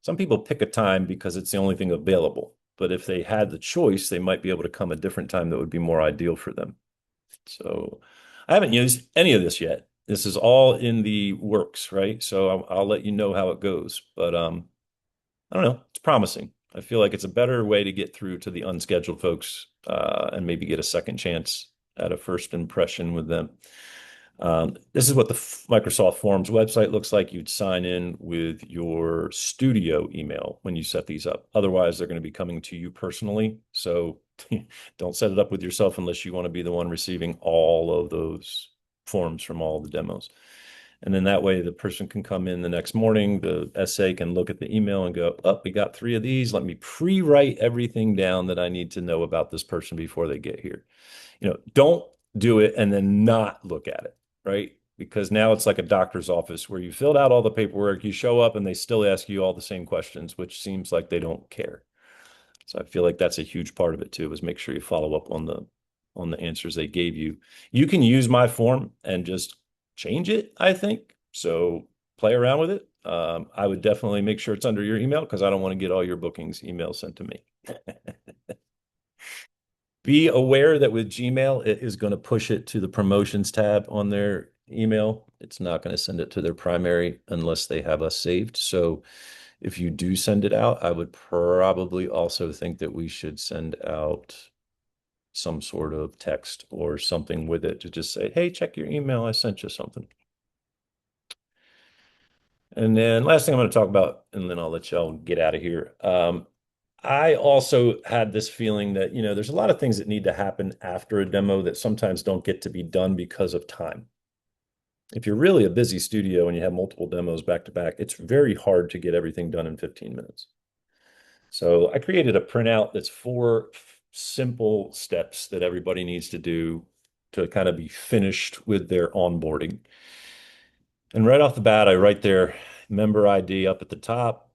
Some people pick a time because it's the only thing available. But if they had the choice, they might be able to come a different time that would be more ideal for them. So I haven't used any of this yet. This is all in the works, right? So I'll let you know how it goes. But I don't know. It's promising. I feel like it's a better way to get through to the unscheduled folks and maybe get a second chance at a first impression with them. This is what the Microsoft Forms website looks like. You'd sign in with your studio email when you set these up. Otherwise, they're going to be coming to you personally. So don't set it up with yourself unless you want to be the one receiving all of those forms from all the demos. And then that way the person can come in the next morning, the SA can look at the email and go, oh, we got 3 of these. Let me pre-write everything down that I need to know about this person before they get here. Don't do it and then not look at it, right? Because now it's like a doctor's office where you filled out all the paperwork, you show up and they still ask you all the same questions, which seems like they don't care. So I feel like that's a huge part of it too, is make sure you follow up on the answers they gave you. You can use my form and just change it, I think. So play around with it. I would definitely make sure it's under your email because I don't want to get all your bookings email sent to me. Be aware that with Gmail, it is going to push it to the promotions tab on their email. It's not going to send it to their primary unless they have us saved. So if you do send it out, I would probably also think that we should send out some sort of text or something with it to just say, hey, check your email. I sent you something. And then last thing I'm going to talk about, and then I'll let y'all get out of here. I also had this feeling that, there's a lot of things that need to happen after a demo that sometimes don't get to be done because of time. If you're really a busy studio and you have multiple demos back to back, it's very hard to get everything done in 15 minutes. So I created a printout that's 4 simple steps that everybody needs to do to kind of be finished with their onboarding. And right off the bat, I write their member ID up at the top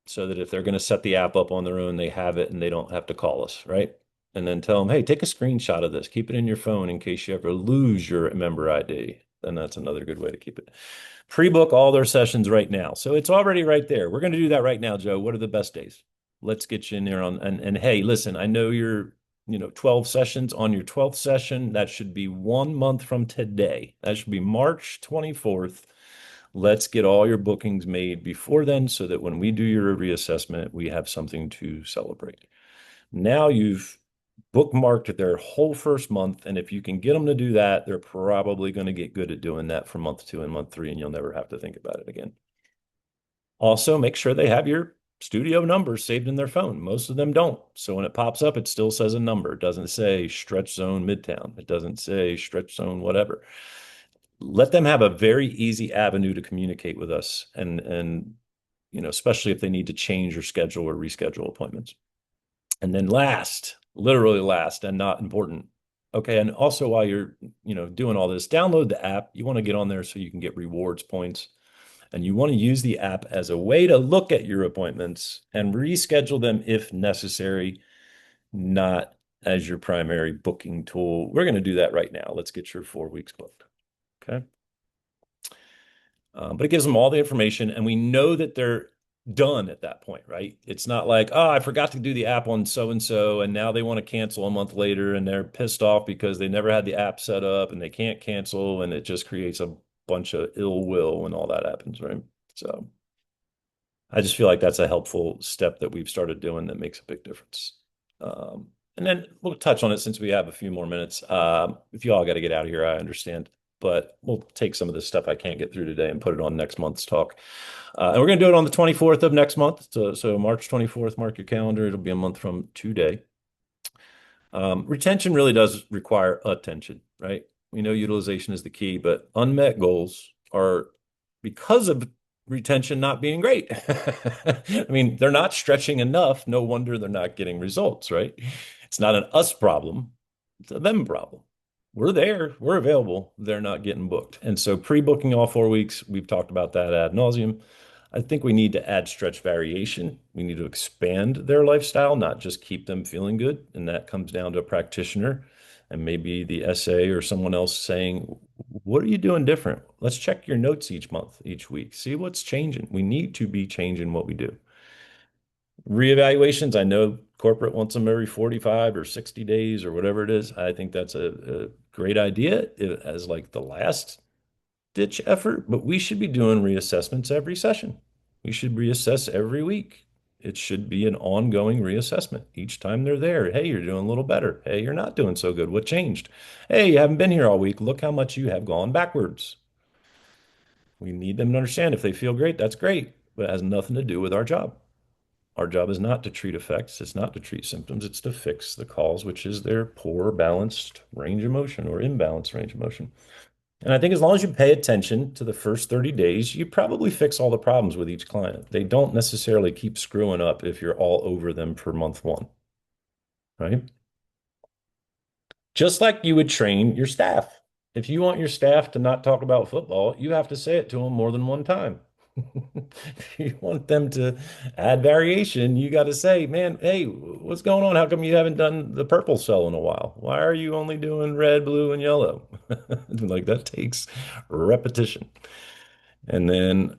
so that if they're going to set the app up on their own, they have it and they don't have to call us, right? And then tell them, hey, take a screenshot of this. Keep it in your phone in case you ever lose your member ID. Then that's another good way to keep it. Pre-book all their sessions right now. So it's already right there. We're going to do that right now, Joe. What are the best days? Let's get you in there and hey, listen, I know you're 12 sessions. On your 12th session, that should be 1 month from today. That should be March 24th. Let's get all your bookings made before then so that when we do your reassessment, we have something to celebrate. Now you've bookmarked their whole first month, and if you can get them to do that, they're probably going to get good at doing that for month 2 and month 3, and you'll never have to think about it again. Also, make sure they have your studio number saved in their phone. Most of them don't. So when it pops up, it still says a number. It doesn't say Stretch Zone Midtown. It doesn't say Stretch Zone whatever. Let them have a very easy avenue to communicate with us, and especially if they need to change or schedule or reschedule appointments. And then last, literally last and not important. Okay, and also while you're doing all this, download the app. You want to get on there so you can get rewards points. And you want to use the app as a way to look at your appointments and reschedule them if necessary, not as your primary booking tool. We're going to do that right now. Let's get your 4 weeks booked. Okay. But it gives them all the information, and we know that they're done at that point, right? It's not like, oh, I forgot to do the app on so-and-so, and now they want to cancel a month later, and they're pissed off because they never had the app set up, and they can't cancel, and it just creates a bunch of ill will when all that happens, right? So I just feel like that's a helpful step that we've started doing that makes a big difference. And then we'll touch on it since we have a few more minutes. If you all got to get out of here, I understand. But we'll take some of this stuff I can't get through today and put it on next month's talk. And we're going to do it on the 24th of next month. So March 24th, mark your calendar. It'll be a month from today. Retention really does require attention, right? We know utilization is the key, but unmet goals are because of retention not being great. I mean, they're not stretching enough. No wonder they're not getting results, right? It's not an us problem. It's a them problem. We're there, we're available, they're not getting booked. And so pre-booking all 4 weeks, we've talked about that ad nauseum. I think we need to add stretch variation. We need to expand their lifestyle, not just keep them feeling good. And that comes down to a practitioner and maybe the SA or someone else saying, what are you doing different? Let's check your notes each month, each week, see what's changing. We need to be changing what we do. Reevaluations, I know corporate wants them every 45 or 60 days or whatever it is. I think that's a great idea as like the last ditch effort, but we should be doing reassessments every session. We should reassess every week. It should be an ongoing reassessment each time they're there. Hey, you're doing a little better. Hey, you're not doing so good. What changed? Hey, you haven't been here all week. Look how much you have gone backwards. We need them to understand if they feel great, that's great, but it has nothing to do with our job. Our job is not to treat effects. It's not to treat symptoms. It's to fix the cause, which is their poor balanced range of motion or imbalanced range of motion. And I think as long as you pay attention to the first 30 days, you probably fix all the problems with each client. They don't necessarily keep screwing up if you're all over them for month 1, right? Just like you would train your staff. If you want your staff to not talk about football, you have to say it to them more than one time. If you want them to add variation, you got to say, man, hey, what's going on? How come you haven't done the purple cell in a while? Why are you only doing red, blue, and yellow? Like that takes repetition. And then,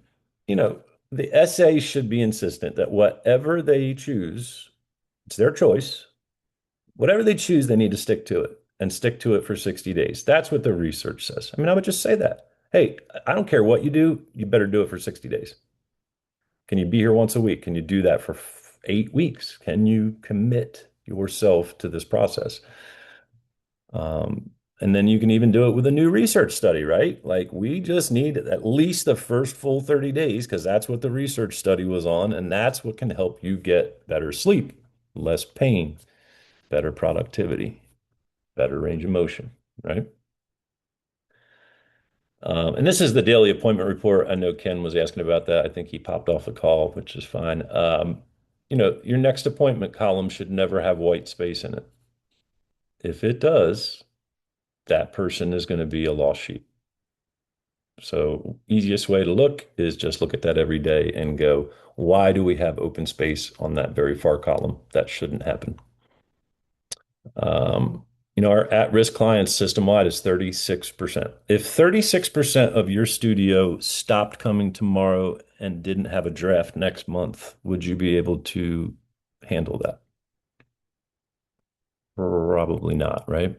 you know, the essay should be insistent that whatever they choose, it's their choice. Whatever they choose, they need to stick to it and stick to it for 60 days. That's what the research says. I mean, I would just say that. Hey, I don't care what you do, you better do it for 60 days. Can you be here once a week? Can you do that for 8 weeks? Can you commit yourself to this process? And then you can even do it with a new research study, right? Like we just need at least the first full 30 days because that's what the research study was on. And that's what can help you get better sleep, less pain, better productivity, better range of motion, right? And this is the daily appointment report. I know Ken was asking about that. I think he popped off the call, which is fine. You know, your next appointment column should never have white space in it. If it does, that person is going to be a loss sheet. So easiest way to look is just look at that every day and go, why do we have open space on that very far column? That shouldn't happen. You know, our at-risk clients system-wide is 36%. If 36% of your studio stopped coming tomorrow and didn't have a draft next month, would you be able to handle that? Probably not, right?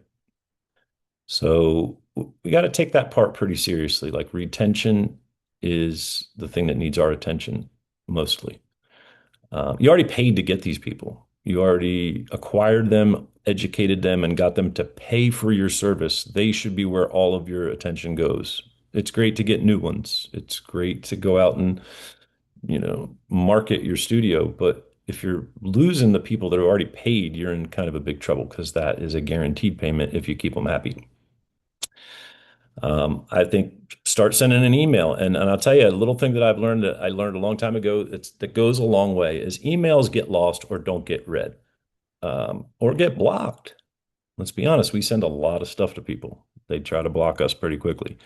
So we got to take that part pretty seriously. Like retention is the thing that needs our attention mostly. You already paid to get these people. You already acquired them, educated them, and got them to pay for your service. They should be where all of your attention goes. It's great to get new ones. It's great to go out and, you know, market your studio. But if you're losing the people that are already paid, you're in kind of a big trouble because that is a guaranteed payment if you keep them happy. I think start sending an email. And I'll tell you a little thing that I learned a long time ago that goes a long way is emails get lost or don't get read or get blocked. Let's be honest, we send a lot of stuff to people. They try to block us pretty quickly.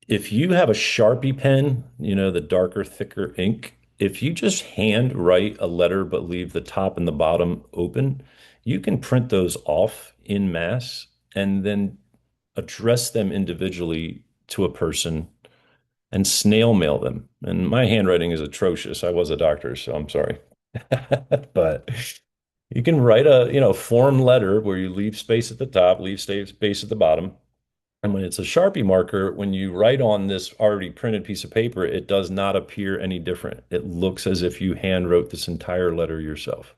If you have a Sharpie pen, you know, the darker, thicker ink, if you just hand write a letter but leave the top and the bottom open, you can print those off in mass and then address them individually to a person and snail mail them. And my handwriting is atrocious. I was a doctor, so I'm sorry. But you can write a, you know, form letter where you leave space at the top, leave space at the bottom. And when it's a Sharpie marker, when you write on this already printed piece of paper, it does not appear any different. It looks as if you hand wrote this entire letter yourself.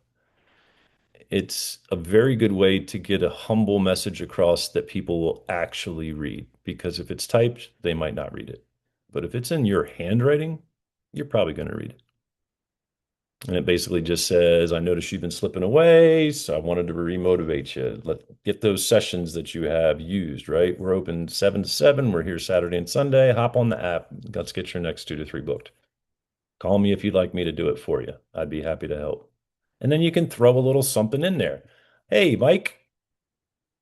It's a very good way to get a humble message across that people will actually read. Because if it's typed, they might not read it. But if it's in your handwriting, you're probably going to read it. And it basically just says, I noticed you've been slipping away, so I wanted to remotivate you. Get those sessions that you have used, right? We're open 7 to 7. We're here Saturday and Sunday. Hop on the app. Let's get your next 2 to 3 booked. Call me if you'd like me to do it for you. I'd be happy to help. And then you can throw a little something in there. Hey, Mike,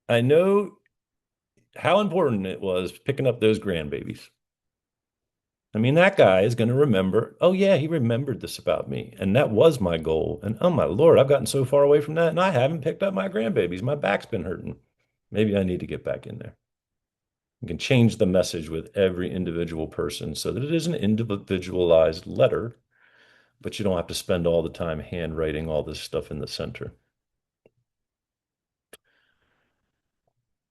I know how important it was picking up those grandbabies. I mean, that guy is going to remember, oh, yeah, he remembered this about me. And that was my goal. And oh, my Lord, I've gotten so far away from that and I haven't picked up my grandbabies. My back's been hurting. Maybe I need to get back in there. You can change the message with every individual person so that it is an individualized letter, but you don't have to spend all the time handwriting all this stuff in the center.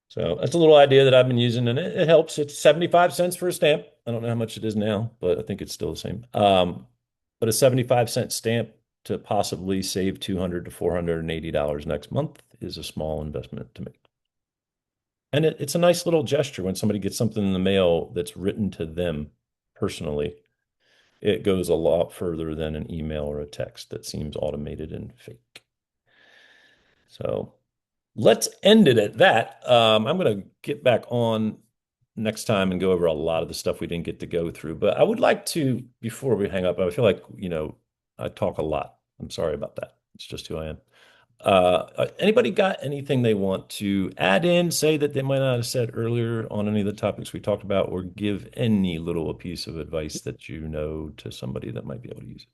So that's a little idea that I've been using, and it helps. It's 75 cents for a stamp. I don't know how much it is now, but I think it's still the same. But a 75-cent stamp to possibly save $200 to $480 next month is a small investment to make. And it's a nice little gesture when somebody gets something in the mail that's written to them personally. It goes a lot further than an email or a text that seems automated and fake. So let's end it at that. I'm going to get back on next time and go over a lot of the stuff we didn't get to go through. But I would like to, before we hang up, I feel like, you know, I talk a lot. I'm sorry about that. It's just who I am. Anybody got anything they want to add in, say that they might not have said earlier on any of the topics we talked about, or give any little piece of advice that you know to somebody that might be able to use it?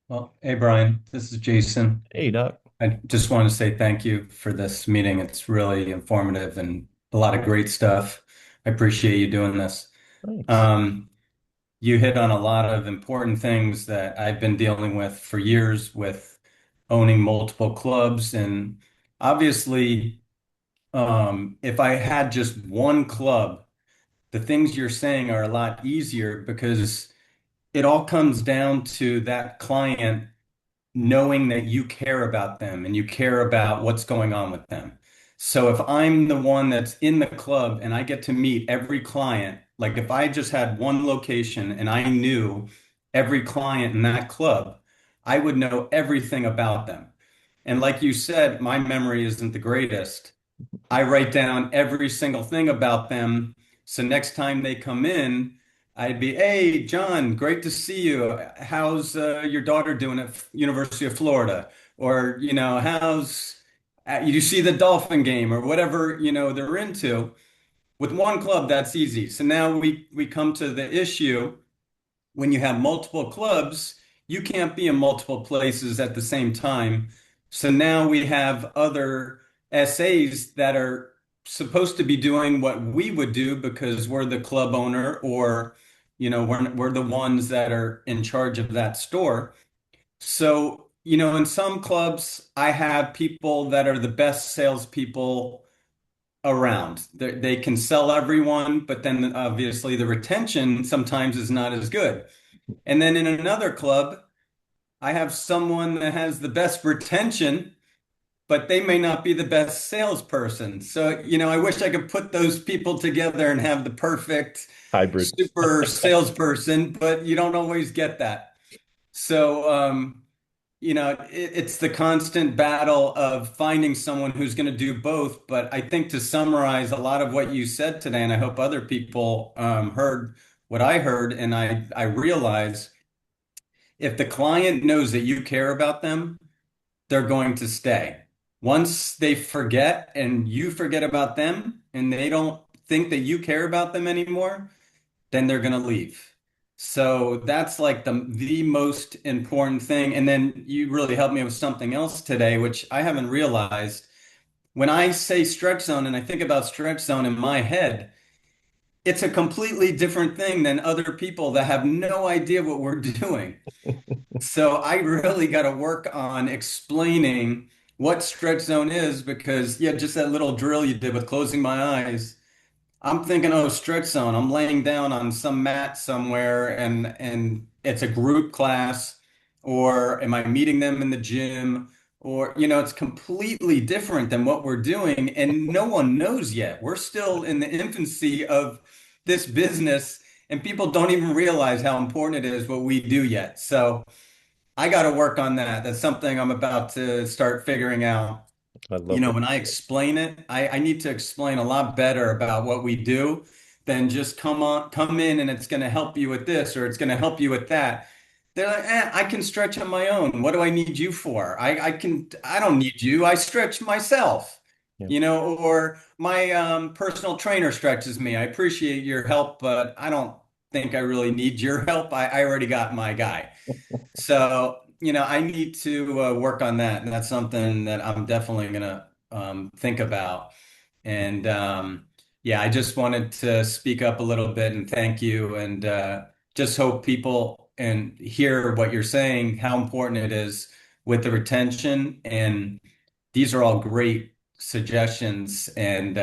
Well, hey, Brian, this is Jason. Hey, Doc. I just want to say thank you for this meeting. It's really informative and a lot of great stuff. I appreciate you doing this. Thanks. Um, you hit on a lot of important things that I've been dealing with for years with owning multiple clubs. And obviously, if I had just one club, the things you're saying are a lot easier because it all comes down to that client knowing that you care about them and you care about what's going on with them. So if I'm the one that's in the club and I get to meet every client, like if I just had one location and I knew every client in that club, I would know everything about them. And like you said, my memory isn't the greatest. I write down every single thing about them. So next time they come in, I'd be, hey, John, great to see you. How's your daughter doing at University of Florida? Or, how's you see the Dolphin game or whatever, they're into. With one club, that's easy. So now we come to the issue when you have multiple clubs, you can't be in multiple places at the same time. So now we have other SAs that are supposed to be doing what we would do because we're the club owner or, we're the ones that are in charge of that store. So, in some clubs, I have people that are the best salespeople around. They can sell everyone, but then obviously the retention sometimes is not as good. And then in another club, I have someone that has the best retention, but they may not be the best salesperson. So, I wish I could put those people together and have the perfect Hybrid. super salesperson, but you don't always get that. So, it's the constant battle of finding someone who's going to do both. But I think to summarize a lot of what you said today, and I hope other people heard what I heard, and I realize if the client knows that you care about them, they're going to stay. Once they forget and you forget about them and they don't think that you care about them anymore, then they're going to leave. So that's like the most important thing. And then you really helped me with something else today, which I haven't realized. When I say stretch zone and I think about stretch zone in my head, it's a completely different thing than other people that have no idea what we're doing. So I really got to work on explaining what stretch zone is because, yeah, just that little drill you did with closing my eyes. I'm thinking, oh, stretch zone. I'm laying down on some mat somewhere and it's a group class, or am I meeting them in the gym? Or, it's completely different than what we're doing, and no one knows yet. We're still in the infancy of this business, and people don't even realize how important it is what we do yet. So I got to work on that. That's something I'm about to start figuring out. I love that. When I explain it, I need to explain a lot better about what we do than just come in and it's going to help you with this or it's going to help you with that. They're like, I can stretch on my own. What do I need you for? I don't need you. I stretch myself, Yeah. or my personal trainer stretches me. I appreciate your help, but I don't think I really need your help. I already got my guy. So, I need to work on that. And that's something that I'm definitely going to think about. And yeah, I just wanted to speak up a little bit and thank you. And just hope people and hear what you're saying, how important it is with the retention. And these are all great suggestions and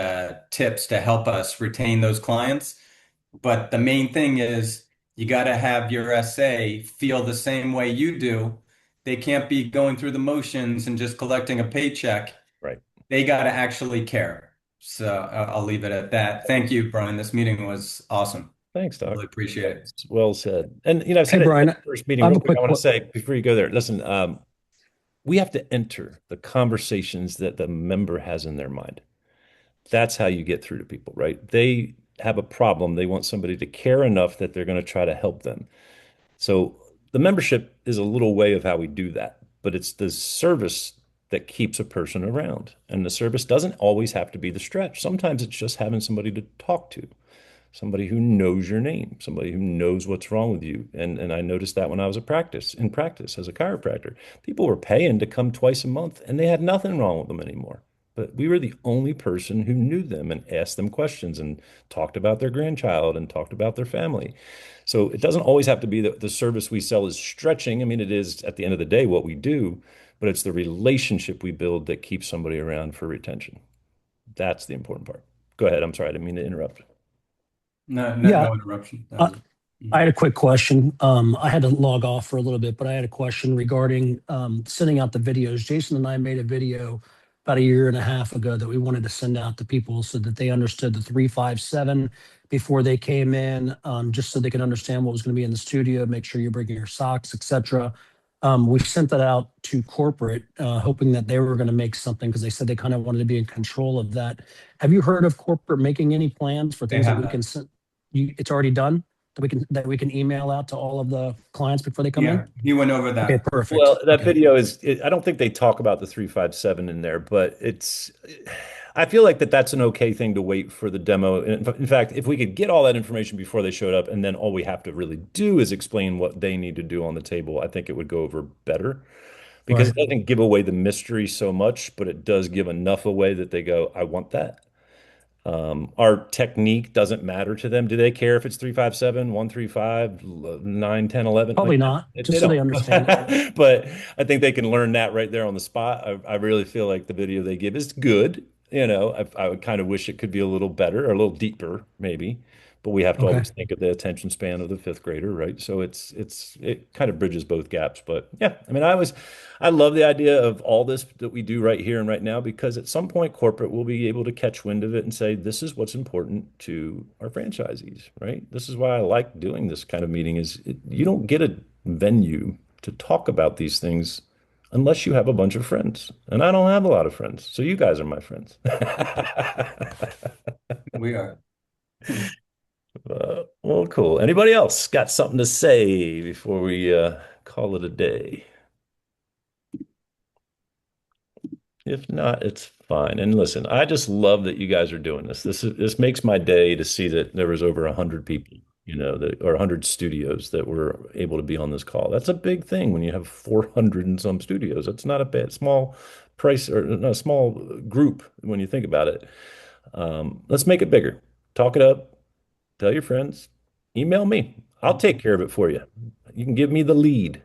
tips to help us retain those clients. But the main thing is you got to have your SA feel the same way you do. They can't be going through the motions and just collecting a paycheck. Right. They got to actually care. So I'll leave it at that. Thank you, Brian. This meeting was awesome. Thanks, Doc. Really appreciate it. Well said. And I've Hey, said it in Brian, the first meeting. I have Real a quick, quick I want to que- say before you go there, listen, we have to enter the conversations that the member has in their mind. That's how you get through to people, right? They have a problem. They want somebody to care enough that they're going to try to help them. So the membership is a little way of how we do that, but it's the service that keeps a person around. And the service doesn't always have to be the stretch. Sometimes it's just having somebody to talk to, somebody who knows your name, somebody who knows what's wrong with you. And I noticed that when I was in practice as a chiropractor. People were paying to come twice a month and they had nothing wrong with them anymore. but we were the only person who knew them and asked them questions and talked about their grandchild and talked about their family. So it doesn't always have to be that the service we sell is stretching. I mean, it is at the end of the day what we do, but it's the relationship we build that keeps somebody around for retention. That's the important part. Go ahead. I'm sorry, I didn't mean to interrupt. No interruption. I had a quick question. I had to log off for a little bit, but I had a question regarding sending out the videos. Jason and I made a video about a year and a half ago that we wanted to send out to people so that they understood the 357 before they came in, just so they could understand what was going to be in the studio, make sure you're bringing your socks, etc. We sent that out to corporate, hoping that they were going to make something because they said they kind of wanted to be in control of that. Have you heard of corporate making any plans for They things that have we that. can send? It's already done? That we can email out to all of the clients before they come Yeah, in? he went over that. Okay, perfect. Well, that Okay. video I don't think they talk about the 357 in there, but I feel like that's an okay thing to wait for the demo. In fact, if we could get all that information before they showed up, and then all we have to really do is explain what they need to do on the table, I think it would go over better because Right. it doesn't give away the mystery so much, but it does give enough away that they go, I want that. Our technique doesn't matter to them. Do they care if it's 357, 135, 9, 10, 11? Probably Like, not, they just so they don't. understand it. But I think they can learn that right there on the spot. I really feel like the video they give is good. I would kind of wish it could be a little better or a little deeper, maybe. But we have to Okay. always think of the attention span of the fifth grader, right? So it kind of bridges both gaps. But yeah, I mean, I love the idea of all this that we do right here and right now because at some point corporate will be able to catch wind of it and say, this is what's important to our franchisees, right? This is why I like doing this kind of meeting you don't get a venue to talk about these things unless you have a bunch of friends. And I don't have a lot of friends. So you guys are my friends. We are. Well, cool. Anybody else got something to say before we call it a day? If not, it's fine. And listen, I just love that you guys are doing this. This makes my day to see that there was over 100 people, or 100 studios that were able to be on this call. That's a big thing when you have 400 and some studios. That's not a bad small price or not a small group when you think about it. Let's make it bigger. Talk it up. Tell your friends. Email me. I'll take care of it for you. You can give me the lead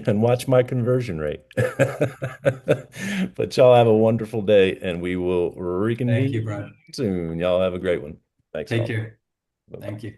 and watch my conversion rate. But y'all have a wonderful day, and we will Thank you, reconvene Brian. soon. Y'all have a great one. Thanks Take all. care. Bye-bye. Thank you.